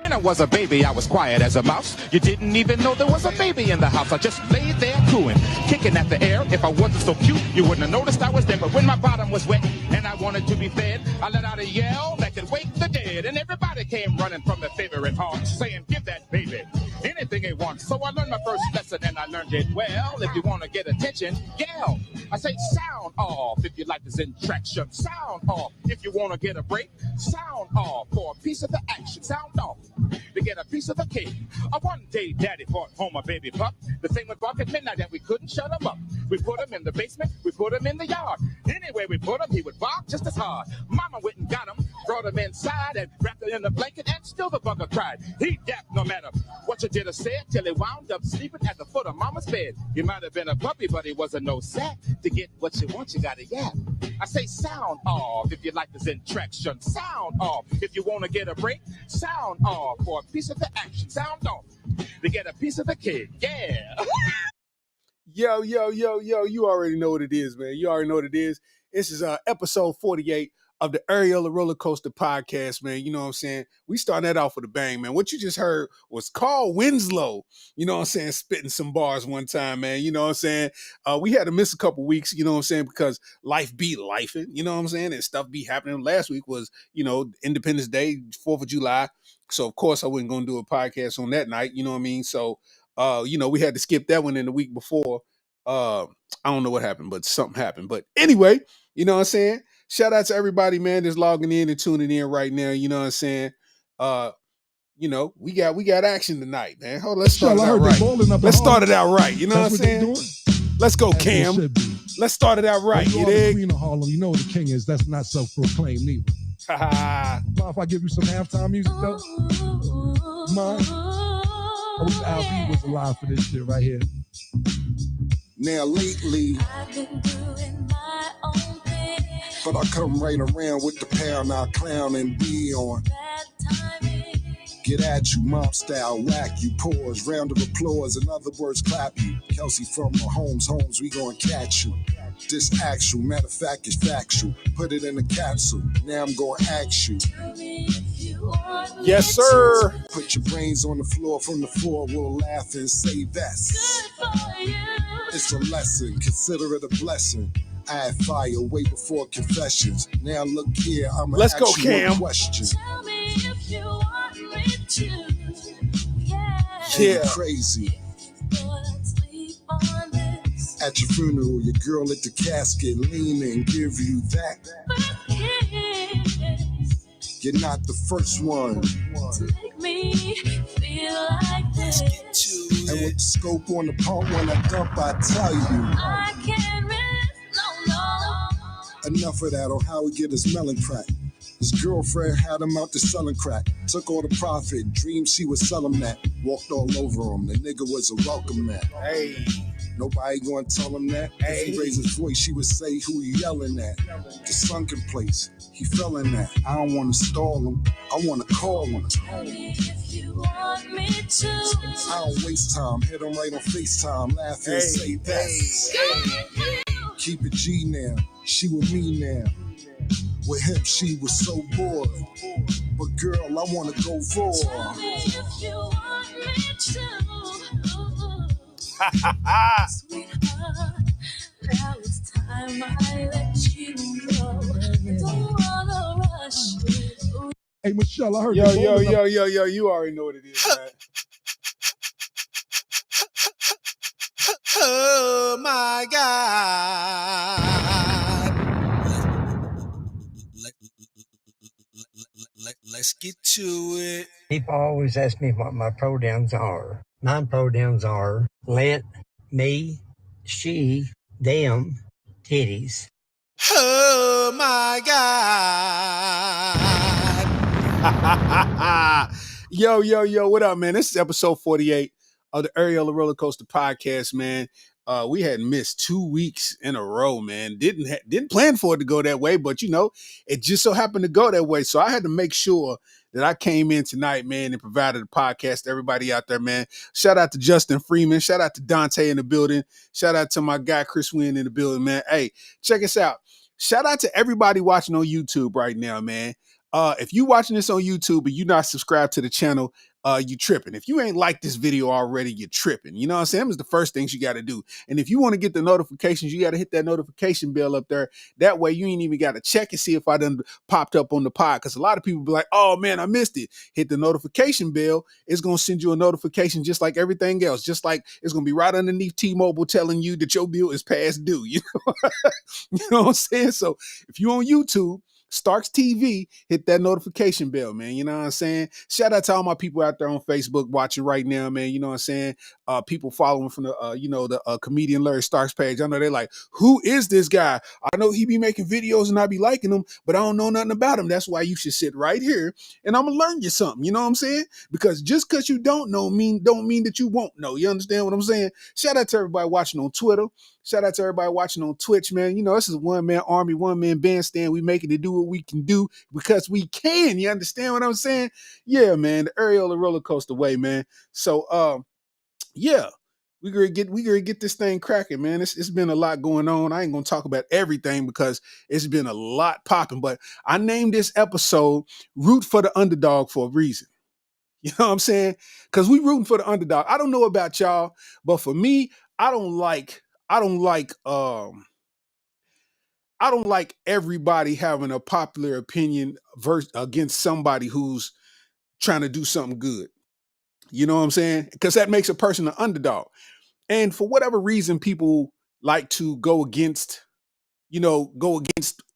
When I was a baby, I was quiet as a mouse. You didn't even know there was a baby in the house. I just lay there cooing, kicking at the air. If I wasn't so cute, you wouldn't have noticed I was there. But when my bottom was wet and I wanted to be fed, I let out a yell that could wake the dead. And everybody came running from their favorite haunch, saying, give that baby anything it wants. So I learned my first lesson and I learned it well. If you want to get attention, yell. I say sound off if your life is in traction. Sound off if you want to get a break. Sound off for a piece of the action. Sound off to get a piece of the cake. One day daddy brought home a baby pup. The thing would bark at midnight and we couldn't shut him up. We put him in the basement, we put him in the yard. Anywhere we put him, he would bark just as hard. Mama went and got him, brought him inside and wrapped him in the blanket, and still the bugger cried. He yapped no matter what you did or said till he wound up sleeping at the foot of mama's bed. He might have been a puppy, but he wasn't no sack. To get what you want, you gotta yap. I say sound off if your life is in traction. Sound off if you want to get a break. Sound off for a piece of the action. Sound off to get a piece of the cake. Yeah. Yo, you already know what it is, man. You already know what it is. This is episode 48 of the Areola Rollercoaster podcast, man. You know what I'm saying? We starting that off with a bang, man. What you just heard was Carl Winslow, you know what I'm saying, spitting some bars one time, man. You know what I'm saying? We had to miss a couple weeks, you know what I'm saying, because life be lifing, you know what I'm saying, and stuff be happening. Last week was, you know, Independence Day, 4th of July. So, of course, I wasn't going to do a podcast on that night, you know what I mean? So, you know, we had to skip that one in the week before. I don't know what happened, but something happened. But anyway, you know what I'm saying? Shout out to everybody, man, that's logging in and tuning in right now. You know what I'm saying? You know, we got action tonight, man. Hold on, let's start it out right. Let's start it out right. You know what I'm saying? Let's go, Cam. Let's start it out right. You the queen of Harlem. You know what the king is. That's not self-proclaimed neither. Mind if I give you some halftime music, though? Mind? I wish Al was alive for this shit right here. Now lately, I've been doing my own thing, but I come right around with the pound, I clown and be on. Get at you, mom style, whack you, pause, round of applause, in other words, clap you. Kelsey from my homes, we gon' catch you. This actual, matter of fact, is factual. Put it in a capsule, now I'm gonna ask you. Yes, sir. Put your brains on the floor, from the floor, we'll laugh and say that's good for you. It's a lesson, consider it a blessing. I had fire way before confessions. Now look here, I'm gonna ask you Cam. A question. Tell me if you want me to. Yeah. Crazy. At your funeral, your girl at the casket leaning, give you that. You're not the first one to make me feel like this. And with the scope on the pump when I dump, I tell you, I can't resist, no. Enough of that on how we get his melon crack. His girlfriend had him out to selling crack. Took all the profit, dreamed she would sell him that. Walked all over him, the nigga was a welcome mat. Hey. Nobody gonna tell him that. Hey. If he raised his voice, she would say who he yelling at. The sunken place, he fell in that. I don't wanna stall him, I wanna call him. Tell me if you want me to. I don't waste time, hit him right on FaceTime, laugh and say that. Hey. Keep it G now, she with me now. With him, she was so bored. But girl, I wanna go for. Tell me if you want me to. Sweetheart, now it's time I let you know. Don't wanna rush. Hey, Michelle, I heard yo, you already know what it is, man. Oh my God. Let's get to it. People always ask me what my pronouns are. My pronouns are let, me, she, them, titties. Oh my God. Yo, what up, man? This is episode 48 of the Areola Rollercoaster podcast, man. We had missed 2 weeks in a row, man. Didn't plan for it to go that way, but you know, it just so happened to go that way. So I had to make sure that I came in tonight, man, and provided a podcast to everybody out there, man. Shout out to Justin Freeman. Shout out to Dante in the building. Shout out to my guy, Chris Wynn in the building, man. Hey, check us out. Shout out to everybody watching on YouTube right now, man. If you watching this on YouTube and you not subscribed to the channel, you tripping. If you ain't liked this video already, you're tripping. You know what I'm saying? Them is the first things you got to do. And if you want to get the notifications, you got to hit that notification bell up there. That way you ain't even got to check and see if I done popped up on the pod. Because a lot of people be like, oh man, I missed it. Hit the notification bell. It's going to send you a notification just like everything else. Just like it's going to be right underneath T-Mobile telling you that your bill is past due. You know what I'm saying? So if you on YouTube, Starks TV, hit that notification bell, man. You know what I'm saying? Shout out to all my people out there on Facebook watching right now, man. You know what I'm saying? People following from the comedian Larry Starks page. I know they're like, who is this guy? I know he be making videos and I be liking them, but I don't know nothing about him. That's why you should sit right here and I'm gonna learn you something. You know what I'm saying? Because just because you don't know don't mean that you won't know. You understand what I'm saying? Shout out to everybody watching on Twitter. Shout out to everybody watching on Twitch, man. You know, this is one-man army, one-man bandstand. We making it do what we can do because we can. You understand what I'm saying? Yeah, man. The Areola roller coaster way, man. So, yeah, we gonna get this thing cracking, man. It's been a lot going on. I ain't gonna talk about everything because it's been a lot popping. But I named this episode "Root for the Underdog" for a reason. You know what I'm saying? Because we rooting for the underdog. I don't know about y'all, but for me, I don't like everybody having a popular opinion against somebody who's trying to do something good. You know what I'm saying? Because that makes a person an underdog. And for whatever reason, people like to go against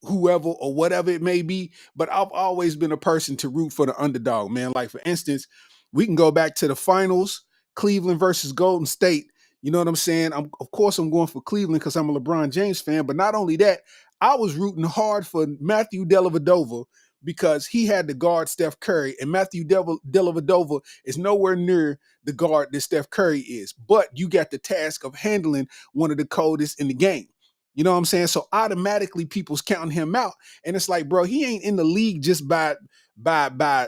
whoever or whatever it may be. But I've always been a person to root for the underdog, man. Like, for instance, we can go back to the finals, Cleveland versus Golden State. You know what I'm saying? Of course, I'm going for Cleveland because I'm a LeBron James fan. But not only that, I was rooting hard for Matthew Dellavedova because he had to guard Steph Curry. And Matthew Dellavedova is nowhere near the guard that Steph Curry is. But you got the task of handling one of the coldest in the game. You know what I'm saying? So automatically people's counting him out. And it's like, bro, he ain't in the league just by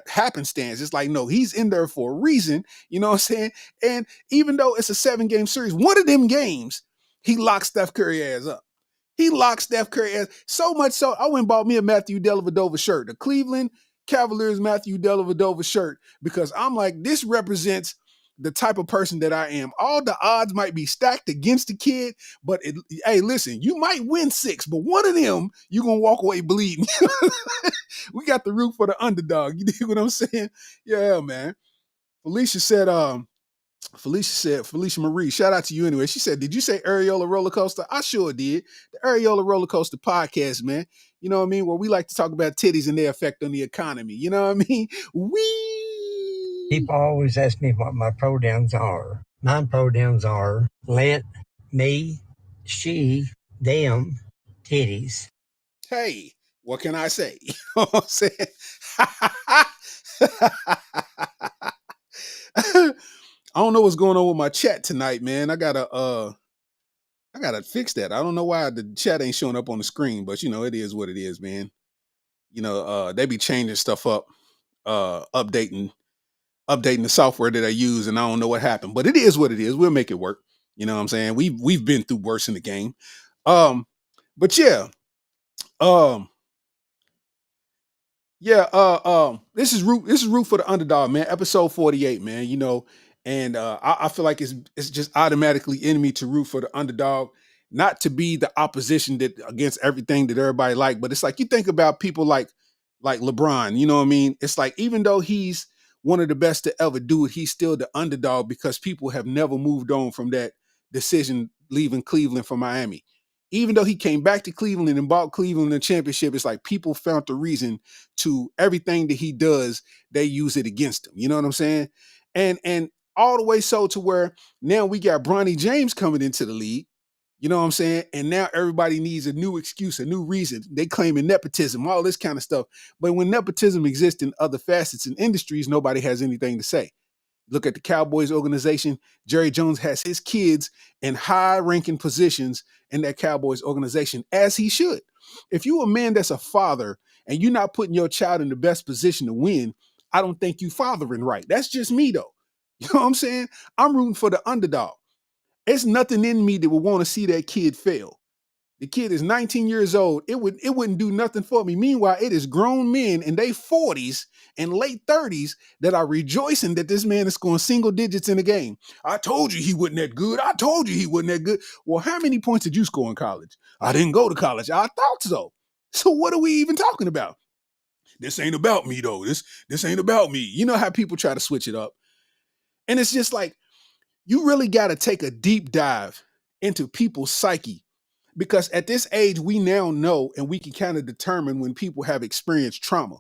happenstance. It's like, no, he's in there for a reason. You know what I'm saying? And even though it's a 7-game series, one of them games, he locked Steph Curry ass up. He locked Steph Curry ass so much so I went and bought me a Matthew Dellavedova shirt, the Cleveland Cavaliers Matthew Dellavedova shirt, because I'm like, this represents the type of person that I am. All the odds might be stacked against the kid, but hey, listen, you might win 6, but one of them, you're going to walk away bleeding. We got the root for the underdog. You dig what I'm saying? Yeah, man. Felicia Marie, shout out to you anyway. She said, did you say Areola roller coaster? I sure did. The Areola roller coaster podcast, man. You know what I mean? Where we like to talk about titties and their effect on the economy. You know what I mean? People always ask me what my pronouns are. My pronouns are let, me, she, them, titties. Hey, what can I say? You know what I'm saying? I don't know what's going on with my chat tonight, man. I gotta fix that. I don't know why the chat ain't showing up on the screen, but you know, it is what it is, man. You know, they be changing stuff up, updating the software that I use, and I don't know what happened. But it is what it is. We'll make it work. You know what I'm saying? We've been through worse in the game. But yeah. This is root for the underdog, man. Episode 48, man. You know, and I feel like it's just automatically in me to root for the underdog, not to be the opposition that against everything that everybody like. But it's like you think about people like LeBron. You know what I mean? It's like even though he's one of the best to ever do it, he's still the underdog because people have never moved on from that decision leaving Cleveland for Miami. Even though he came back to Cleveland and bought Cleveland the championship, it's like people found the reason to everything that he does, they use it against him. You know what I'm saying? And all the way so to where now we got Bronny James coming into the league. You know what I'm saying? And now everybody needs a new excuse, a new reason. They claiming nepotism, all this kind of stuff. But when nepotism exists in other facets and industries, nobody has anything to say. Look at the Cowboys organization. Jerry Jones has his kids in high-ranking positions in that Cowboys organization, as he should. If you're a man that's a father and you're not putting your child in the best position to win, I don't think you fathering right. That's just me, though. You know what I'm saying? I'm rooting for the underdog. It's nothing in me that would want to see that kid fail. The kid is 19 years old. It wouldn't do nothing for me. Meanwhile, it is grown men in their 40s and late 30s that are rejoicing that this man is scoring single digits in the game. I told you he wasn't that good. I told you he wasn't that good. Well, how many points did you score in college? I didn't go to college. I thought so. So what are we even talking about? This ain't about me though. This ain't about me. You know how people try to switch it up. And it's just like, you really got to take a deep dive into people's psyche, because at this age, we now know and we can kind of determine when people have experienced trauma.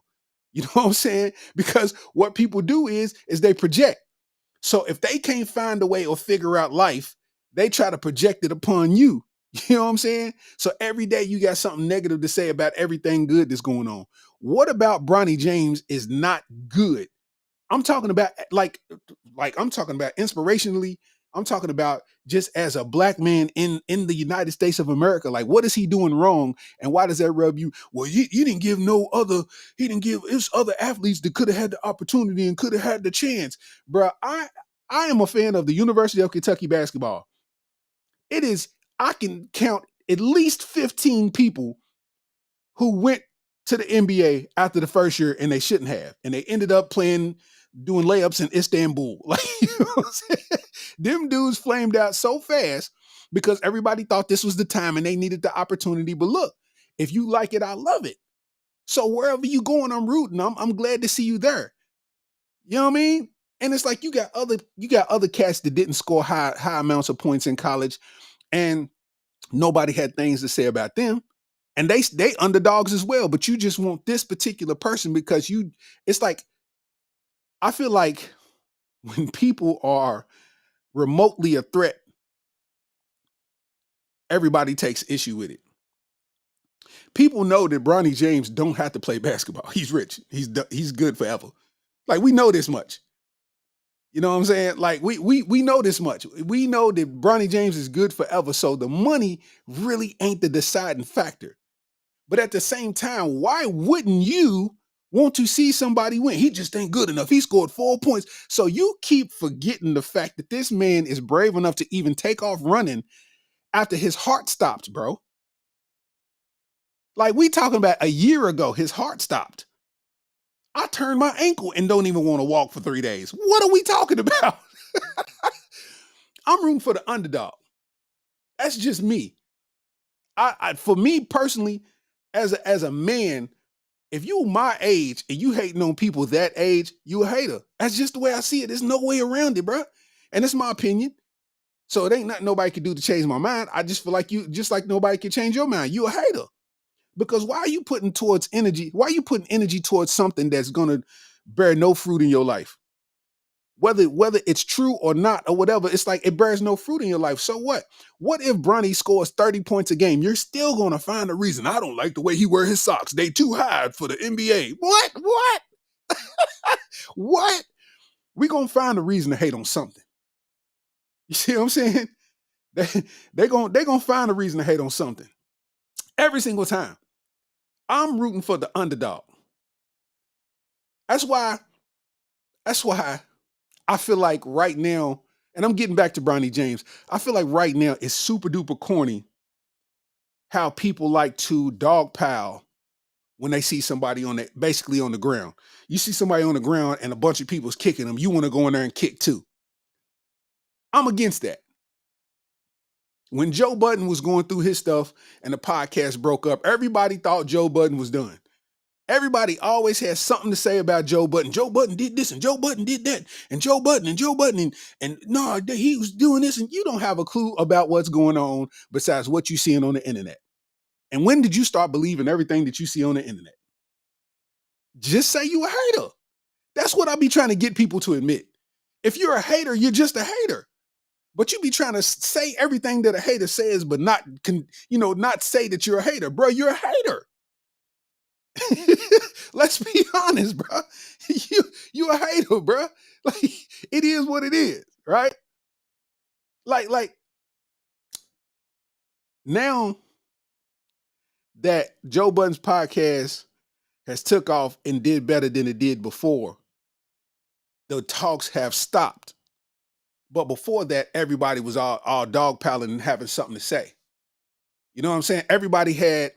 You know what I'm saying? Because what people do is they project. So if they can't find a way or figure out life, they try to project it upon you. You know what I'm saying? So every day you got something negative to say about everything good that's going on. What about Bronny James is not good? I'm talking about I'm talking about inspirationally. I'm talking about just as a black man in the United States of America. Like, what is he doing wrong, and why does that rub you? Well, you didn't give no other. He didn't give his other athletes that could have had the opportunity and could have had the chance, bro. I am a fan of the University of Kentucky basketball. It is, I can count at least 15 people who went to the NBA after the first year and they shouldn't have. And they ended up doing layups in Istanbul. Like, you know what I'm saying? Them dudes flamed out so fast because everybody thought this was the time and they needed the opportunity. But look, if you like it, I love it. So wherever you going, I'm rooting. I'm glad to see you there. You know what I mean? And it's like you got other cats that didn't score high amounts of points in college, and nobody had things to say about them. And they underdogs as well, but you just want this particular person because it's like, I feel like when people are remotely a threat, everybody takes issue with it. People know that Bronny James don't have to play basketball. He's rich. He's good forever. Like, we know this much. You know what I'm saying? Like, we know this much. We know that Bronny James is good forever. So the money really ain't the deciding factor. But at the same time, why wouldn't you want to see somebody win? He just ain't good enough. He scored 4 points. So you keep forgetting the fact that this man is brave enough to even take off running after his heart stopped, bro. Like, we talking about a year ago, his heart stopped. I turned my ankle and don't even want to walk for 3 days. What are we talking about? I'm rooting for the underdog. That's just me. For me personally, as a man, if you my age and you hating on people that age, you a hater. That's just the way I see it. There's no way around it, bro. And it's my opinion. So it ain't nothing nobody can do to change my mind. I just feel like you, just like nobody can change your mind. You a hater. Because why are you putting energy towards something that's gonna bear no fruit in your life? Whether it's true or not or whatever, it's like it bears no fruit in your life. So what? What if Bronny scores 30 points a game? You're still gonna find a reason. I don't like the way he wear his socks. They too high for the NBA. What? What? We gonna find a reason to hate on something. You see what I'm saying? They gonna find a reason to hate on something. Every single time. I'm rooting for the underdog. That's why I feel like right now, and I'm getting back to Bronny James, I feel like right now it's super duper corny how people like to dogpile when they see somebody basically on the ground. You see somebody on the ground and a bunch of people's kicking them, you want to go in there and kick too. I'm against that. When Joe Budden was going through his stuff and the podcast broke up, everybody thought Joe Budden was done. Everybody always has something to say about Joe Budden. Joe Budden did this and Joe Budden did that. And Joe Budden and no, he was doing this. And you don't have a clue about what's going on besides what you're seeing on the internet. And when did you start believing everything that you see on the internet? Just say you a hater. That's what I be trying to get people to admit. If you're a hater, you're just a hater. But you be trying to say everything that a hater says, but not say that you're a hater. Bro, you're a hater. Let's be honest, bro. You a hater, bro. Like, it is what it is, right? Like now that Joe Budden's podcast has took off and did better than it did before, the talks have stopped. But before that, everybody was all dogpiling and having something to say. You know what I'm saying? Everybody had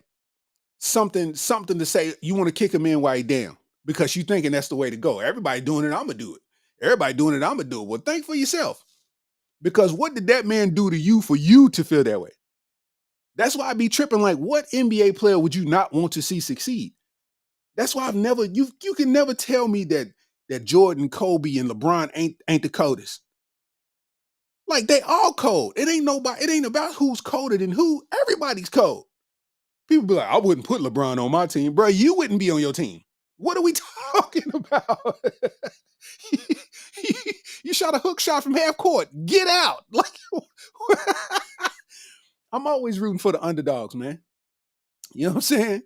something to say. You want to kick him in while he down because you thinking that's the way to go. Everybody doing it, I'm gonna do it. Everybody doing it, I'm gonna do it. Well, think for yourself. Because what did that man do to you for you to feel that way? That's why I be tripping. Like, what NBA player would you not want to see succeed? That's why you can never tell me that Jordan, Kobe, and LeBron ain't the coldest. Like, they all cold. It ain't about who's colder than who. Everybody's cold. People be like, I wouldn't put LeBron on my team. Bro, you wouldn't be on your team. What are we talking about? You shot a hook shot from half court. Get out. Like, I'm always rooting for the underdogs, man. You know what I'm saying?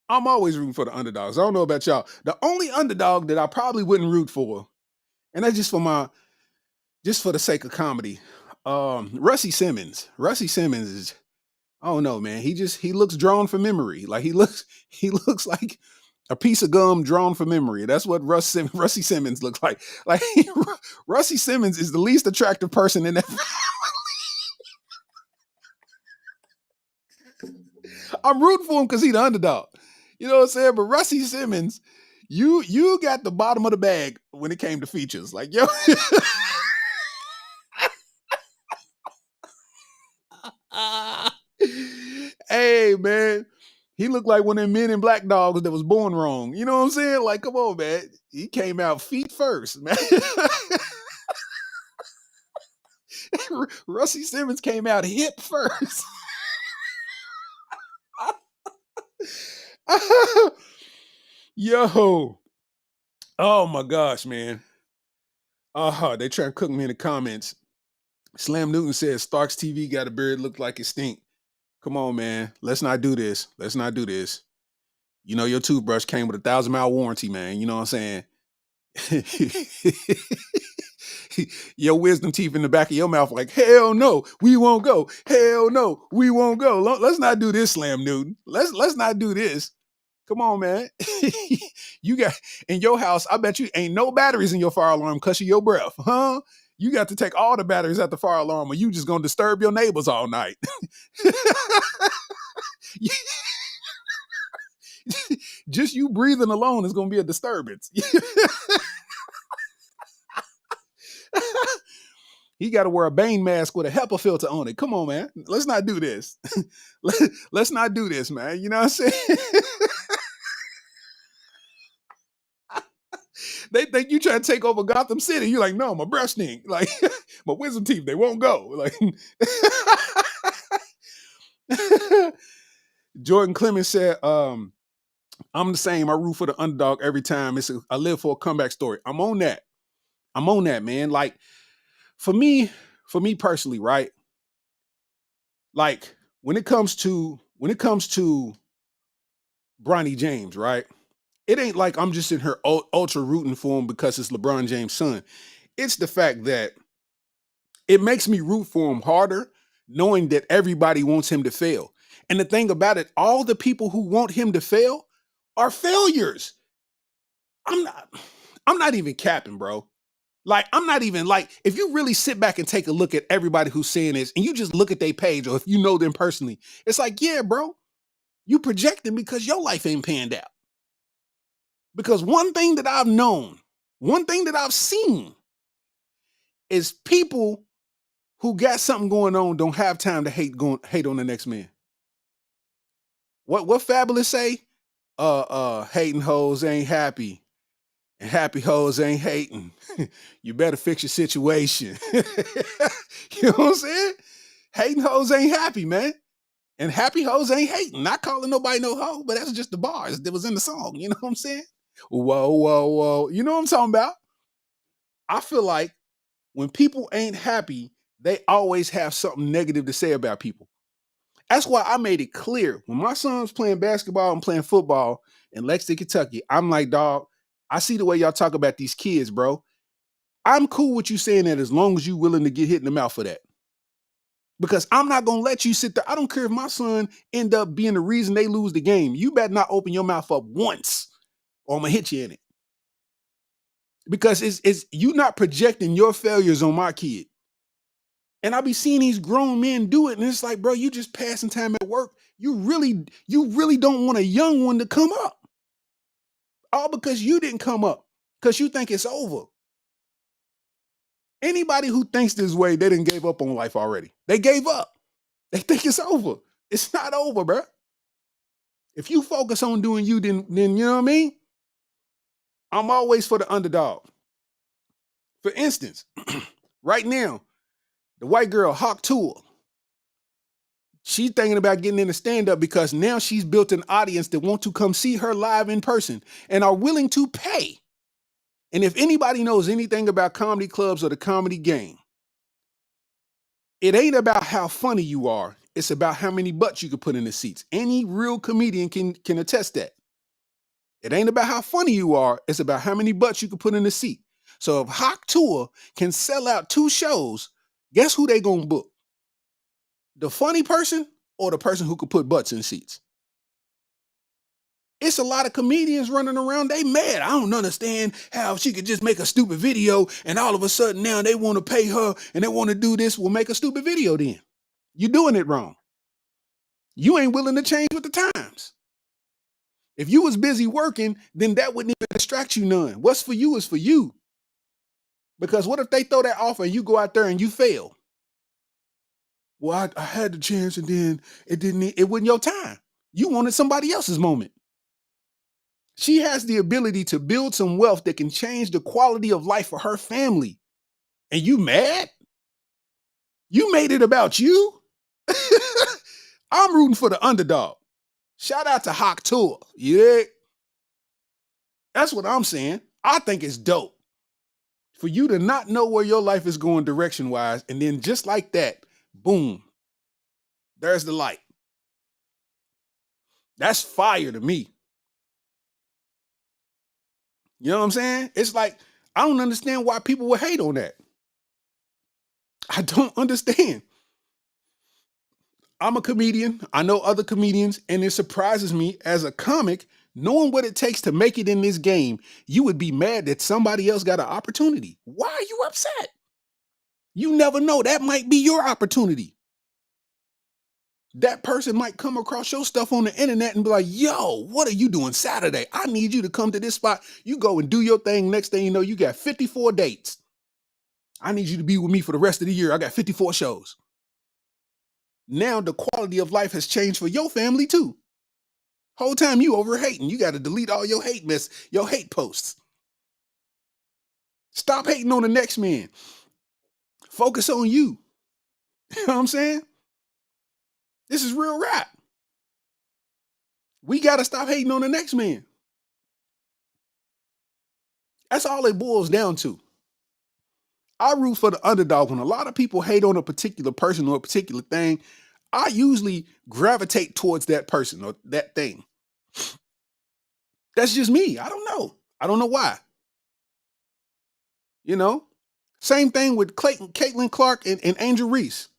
I'm always rooting for the underdogs. I don't know about y'all. The only underdog that I probably wouldn't root for, and that's just for the sake of comedy. Russie Simmons. Russie Simmons is, I don't know, man. He looks drawn from memory. Like he looks like a piece of gum drawn from memory. That's what Russie Simmons looks like. Like Russie Simmons is the least attractive person in that. I'm rooting for him because he's the underdog. You know what I'm saying? But Russie Simmons, you got the bottom of the bag when it came to features. Like, yo. Hey, man. He looked like one of them men in Black Dogs that was born wrong. You know what I'm saying? Like, come on, man. He came out feet first, man. Russie Simmons came out hip first. Yo. Oh my gosh, man. They trying to cook me in the comments. Slam Newton says Starks TV got a beard look like it stink. Come on, man. Let's not do this. Let's not do this. You know, your toothbrush came with a 1,000-mile warranty, man. You know what I'm saying? Your wisdom teeth in the back of your mouth like, hell no, we won't go. Hell no, we won't go. Let's not do this, Slam Newton. Let's not do this. Come on, man. You got, in your house, I bet you ain't no batteries in your fire alarm because of your breath, huh? You got to take all the batteries out the fire alarm or you just going to disturb your neighbors all night. Just you breathing alone is going to be a disturbance. He got to wear a Bane mask with a HEPA filter on it. Come on, man. Let's not do this. Let's not do this, man. You know what I'm saying? They think you trying to take over Gotham City. You're like, no, my breath stink. Like, my wisdom teeth, they won't go. Like, Jordan Clemens said, I'm the same. I root for the underdog every time. I live for a comeback story. I'm on that, man. Like, for me personally, right? Like, when it comes to Bronny James, right? It ain't like I'm just in here ultra rooting for him because it's LeBron James' son. It's the fact that it makes me root for him harder, knowing that everybody wants him to fail. And the thing about it, all the people who want him to fail are failures. I'm not even capping, bro. Like, I'm not even like, if you really sit back and take a look at everybody who's saying this and you just look at their page or if you know them personally, it's like, yeah, bro, you projecting because your life ain't panned out. Because one thing that I've known, one thing that I've seen is people who got something going on don't have time to hate on the next man. What Fabulous say? Hating hoes ain't happy. And happy hoes ain't hating. You better fix your situation. You know what I'm saying? Hating hoes ain't happy, man. And happy hoes ain't hating. Not calling nobody no hoe, but that's just the bars that was in the song. You know what I'm saying? Whoa, whoa, whoa. You know what I'm talking about? I feel like when people ain't happy, they always have something negative to say about people. That's why I made it clear. When my son's playing basketball and playing football in Lexington, Kentucky, I'm like, dog, I see the way y'all talk about these kids, bro. I'm cool with you saying that as long as you're willing to get hit in the mouth for that. Because I'm not going to let you sit there. I don't care if my son end up being the reason they lose the game. You better not open your mouth up once or I'm going to hit you in it. Because it's you not projecting your failures on my kid. And I be seeing these grown men do it, and it's like, bro, you just passing time at work. You really don't want a young one to come up. All because you didn't come up, because you think it's over. Anybody who thinks this way, they didn't gave up on life already. They gave up. They think it's over. It's not over, bro. If you focus on doing you, then you know what I mean? I'm always for the underdog. For instance, right now, the white girl, Hawk Tour, she's thinking about getting into stand-up because now she's built an audience that want to come see her live in person and are willing to pay. And if anybody knows anything about comedy clubs or the comedy game, it ain't about how funny you are. It's about how many butts you can put in the seats. Any real comedian can attest that. It ain't about how funny you are. It's about how many butts you can put in the seat. So if Hawk Tour can sell out 2 shows, guess who they gonna book? The funny person or the person who could put butts in seats? It's a lot of comedians running around. They mad. I don't understand how she could just make a stupid video and all of a sudden now they want to pay her and they want to do this. Well, make a stupid video then. You're doing it wrong. You ain't willing to change with the times. If you was busy working, then that wouldn't even distract you none. What's for you is for you. Because what if they throw that offer and you go out there and you fail? Well, I had the chance and then it wasn't your time. You wanted somebody else's moment. She has the ability to build some wealth that can change the quality of life for her family. And you mad? You made it about you? I'm rooting for the underdog. Shout out to Hawk Tour. Yeah. That's what I'm saying. I think it's dope for you to not know where your life is going direction-wise, and then just like that, boom, there's the light. That's fire to me. You know what I'm saying? It's like, I don't understand why people would hate on that. I don't understand. I'm a comedian. I know other comedians, and it surprises me as a comic, knowing what it takes to make it in this game, you would be mad that somebody else got an opportunity. Why are you upset? You never know. That might be your opportunity. That person might come across your stuff on the internet and be like, yo, what are you doing Saturday? I need you to come to this spot. You go and do your thing. Next thing you know, you got 54 dates. I need you to be with me for the rest of the year. I got 54 shows. Now the quality of life has changed for your family too. Whole time you over hating. You got to delete all your hate posts. Stop hating on the next man. Focus on you. You know what I'm saying? This is real rap. We got to stop hating on the next man. That's all it boils down to. I root for the underdog. When a lot of people hate on a particular person or a particular thing, I usually gravitate towards that person or that thing. That's just me. I don't know. I don't know why. You know? Same thing with Caitlin Clark and Angel Reese.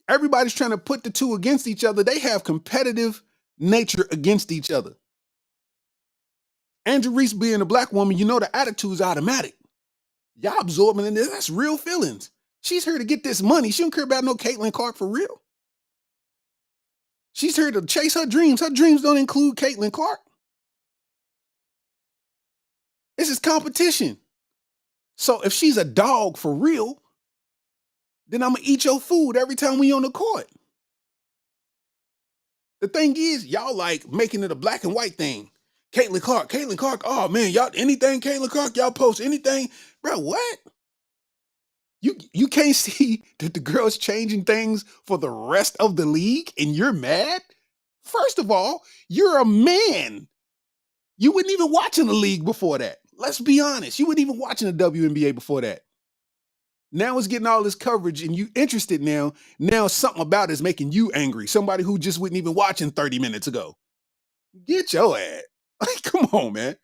Everybody's trying to put the two against each other. They have competitive nature against each other. Angel Reese being a black woman, you know the attitude's automatic. Y'all absorbing in this. That's real feelings. She's here to get this money. She don't care about no Caitlin Clark for real. She's here to chase her dreams. Her dreams don't include Caitlin Clark. This is competition. So if she's a dog for real, then I'm going to eat your food every time we on the court. The thing is, y'all like making it a black and white thing. Caitlin Clark, oh man, y'all, anything Caitlin Clark, y'all post anything. Bro, what? You can't see that the girl's changing things for the rest of the league and you're mad? First of all, you're a man. You weren't even watching the league before that. Let's be honest. You weren't even watching the WNBA before that. Now it's getting all this coverage and you interested now. Now something about it is making you angry. Somebody who just wasn't even watching 30 minutes ago. Get your ass. Like, come on, man.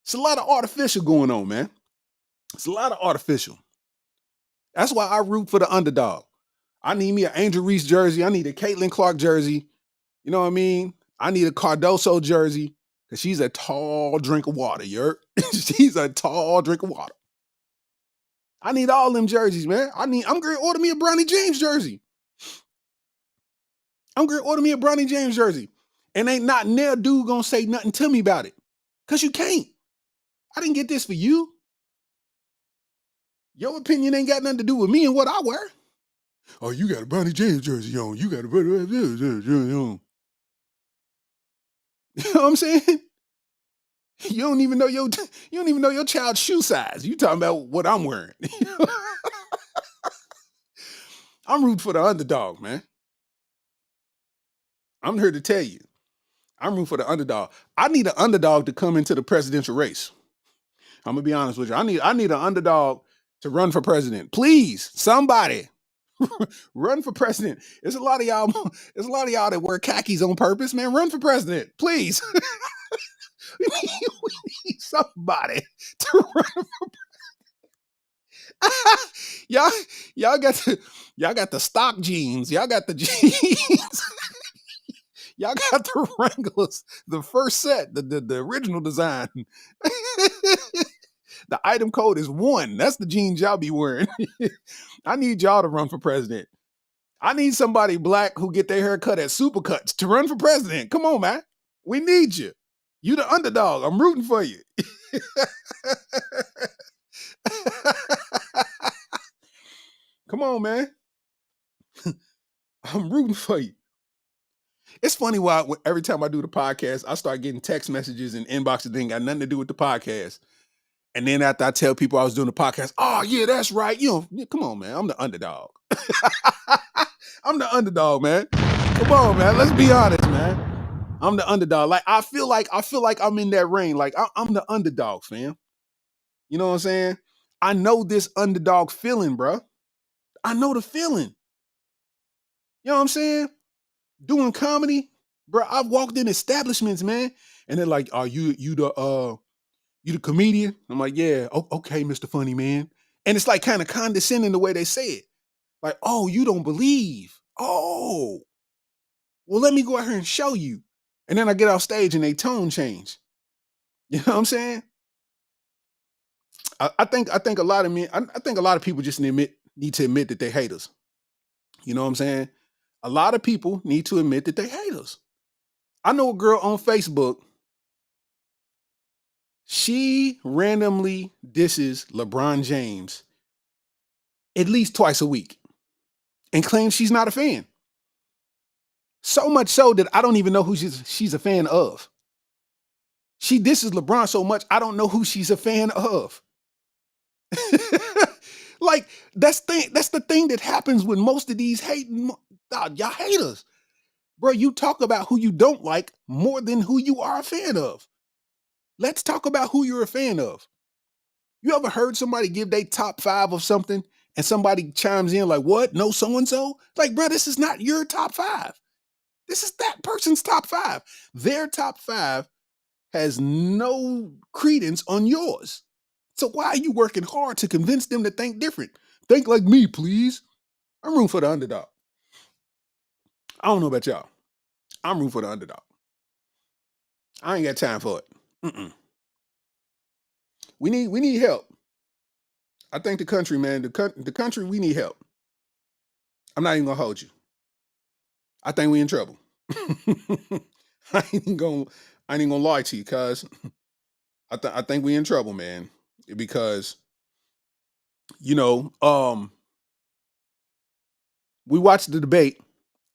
It's a lot of artificial going on, man. It's a lot of artificial. That's why I root for the underdog. I need me an Angel Reese jersey. I need a Caitlin Clark jersey. You know what I mean? I need a Cardoso jersey because she's a tall drink of water. She's a tall drink of water. I need all them jerseys, man. I'm going to order me a Bronny James jersey. I'm going to order me a Bronny James jersey. And ain't not near dude going to say nothing to me about it. Because you can't. I didn't get this for you. Your opinion ain't got nothing to do with me and what I wear. Oh, you got a Bronny James jersey on. You got a Bronny James jersey on. You know what I'm saying? You don't even know your child's shoe size. You talking about what I'm wearing. I'm rooting for the underdog, man. I'm here to tell you. I'm rooting for the underdog. I need an underdog to come into the presidential race. I'm gonna be honest with you. I need an underdog to run for president. Please, somebody run for president. There's a lot of y'all. There's a lot of y'all that wear khakis on purpose, man. Run for president, please. We need somebody to run for y'all got the stock jeans. Y'all got the jeans. Y'all got the Wranglers, the first set, the original design. The item code is 1. That's the jeans y'all be wearing. I need y'all to run for president. I need somebody black who get their hair cut at Supercuts to run for president. Come on, man. We need you. You the underdog. I'm rooting for you. Come on, man. I'm rooting for you. It's funny why every time I do the podcast, I start getting text messages and inboxes that ain't got nothing to do with the podcast. And then after I tell people I was doing the podcast, oh yeah, that's right. Come on, man. I'm the underdog. I'm the underdog, man. Come on, man. Let's be honest, man. I'm the underdog. Like I feel like I'm in that ring. Like I'm the underdog, fam. You know what I'm saying? I know this underdog feeling, bro. I know the feeling. You know what I'm saying? Doing comedy, bro. I've walked in establishments, man, and they're like, "Are you the comedian?" I'm like, "Yeah, okay, Mr. Funny Man." And it's like kind of condescending the way they say it. Like, "Oh, you don't believe? Oh, well, let me go out here and show you." And then I get off stage and they tone change. You know what I'm saying? I think a lot of men. I think a lot of people just need to admit that they hate us. You know what I'm saying? A lot of people need to admit that they hate us. I know a girl on Facebook. She randomly disses LeBron James at least twice a week and claims she's not a fan. So much so that I don't even know who she's a fan of. She disses LeBron so much, I don't know who she's a fan of. Like, that's the thing that happens with most of these hating. Y'all haters. Bro, you talk about who you don't like more than who you are a fan of. Let's talk about who you're a fan of. You ever heard somebody give their top 5 of something and somebody chimes in like, what? No so-and-so? Like, bro, this is not your top 5. This is that person's top 5. Their top 5 has no credence on yours. So why are you working hard to convince them to think different? Think like me, please. I'm rooting for the underdog. I don't know about y'all. I'm rooting for the underdog. I ain't got time for it. Mm-mm. We need help. I think the country, man, the country, we need help. I'm not even gonna hold you. I think we in trouble. I ain't gonna lie to you, cuz I think we in trouble, man. Because we watched the debate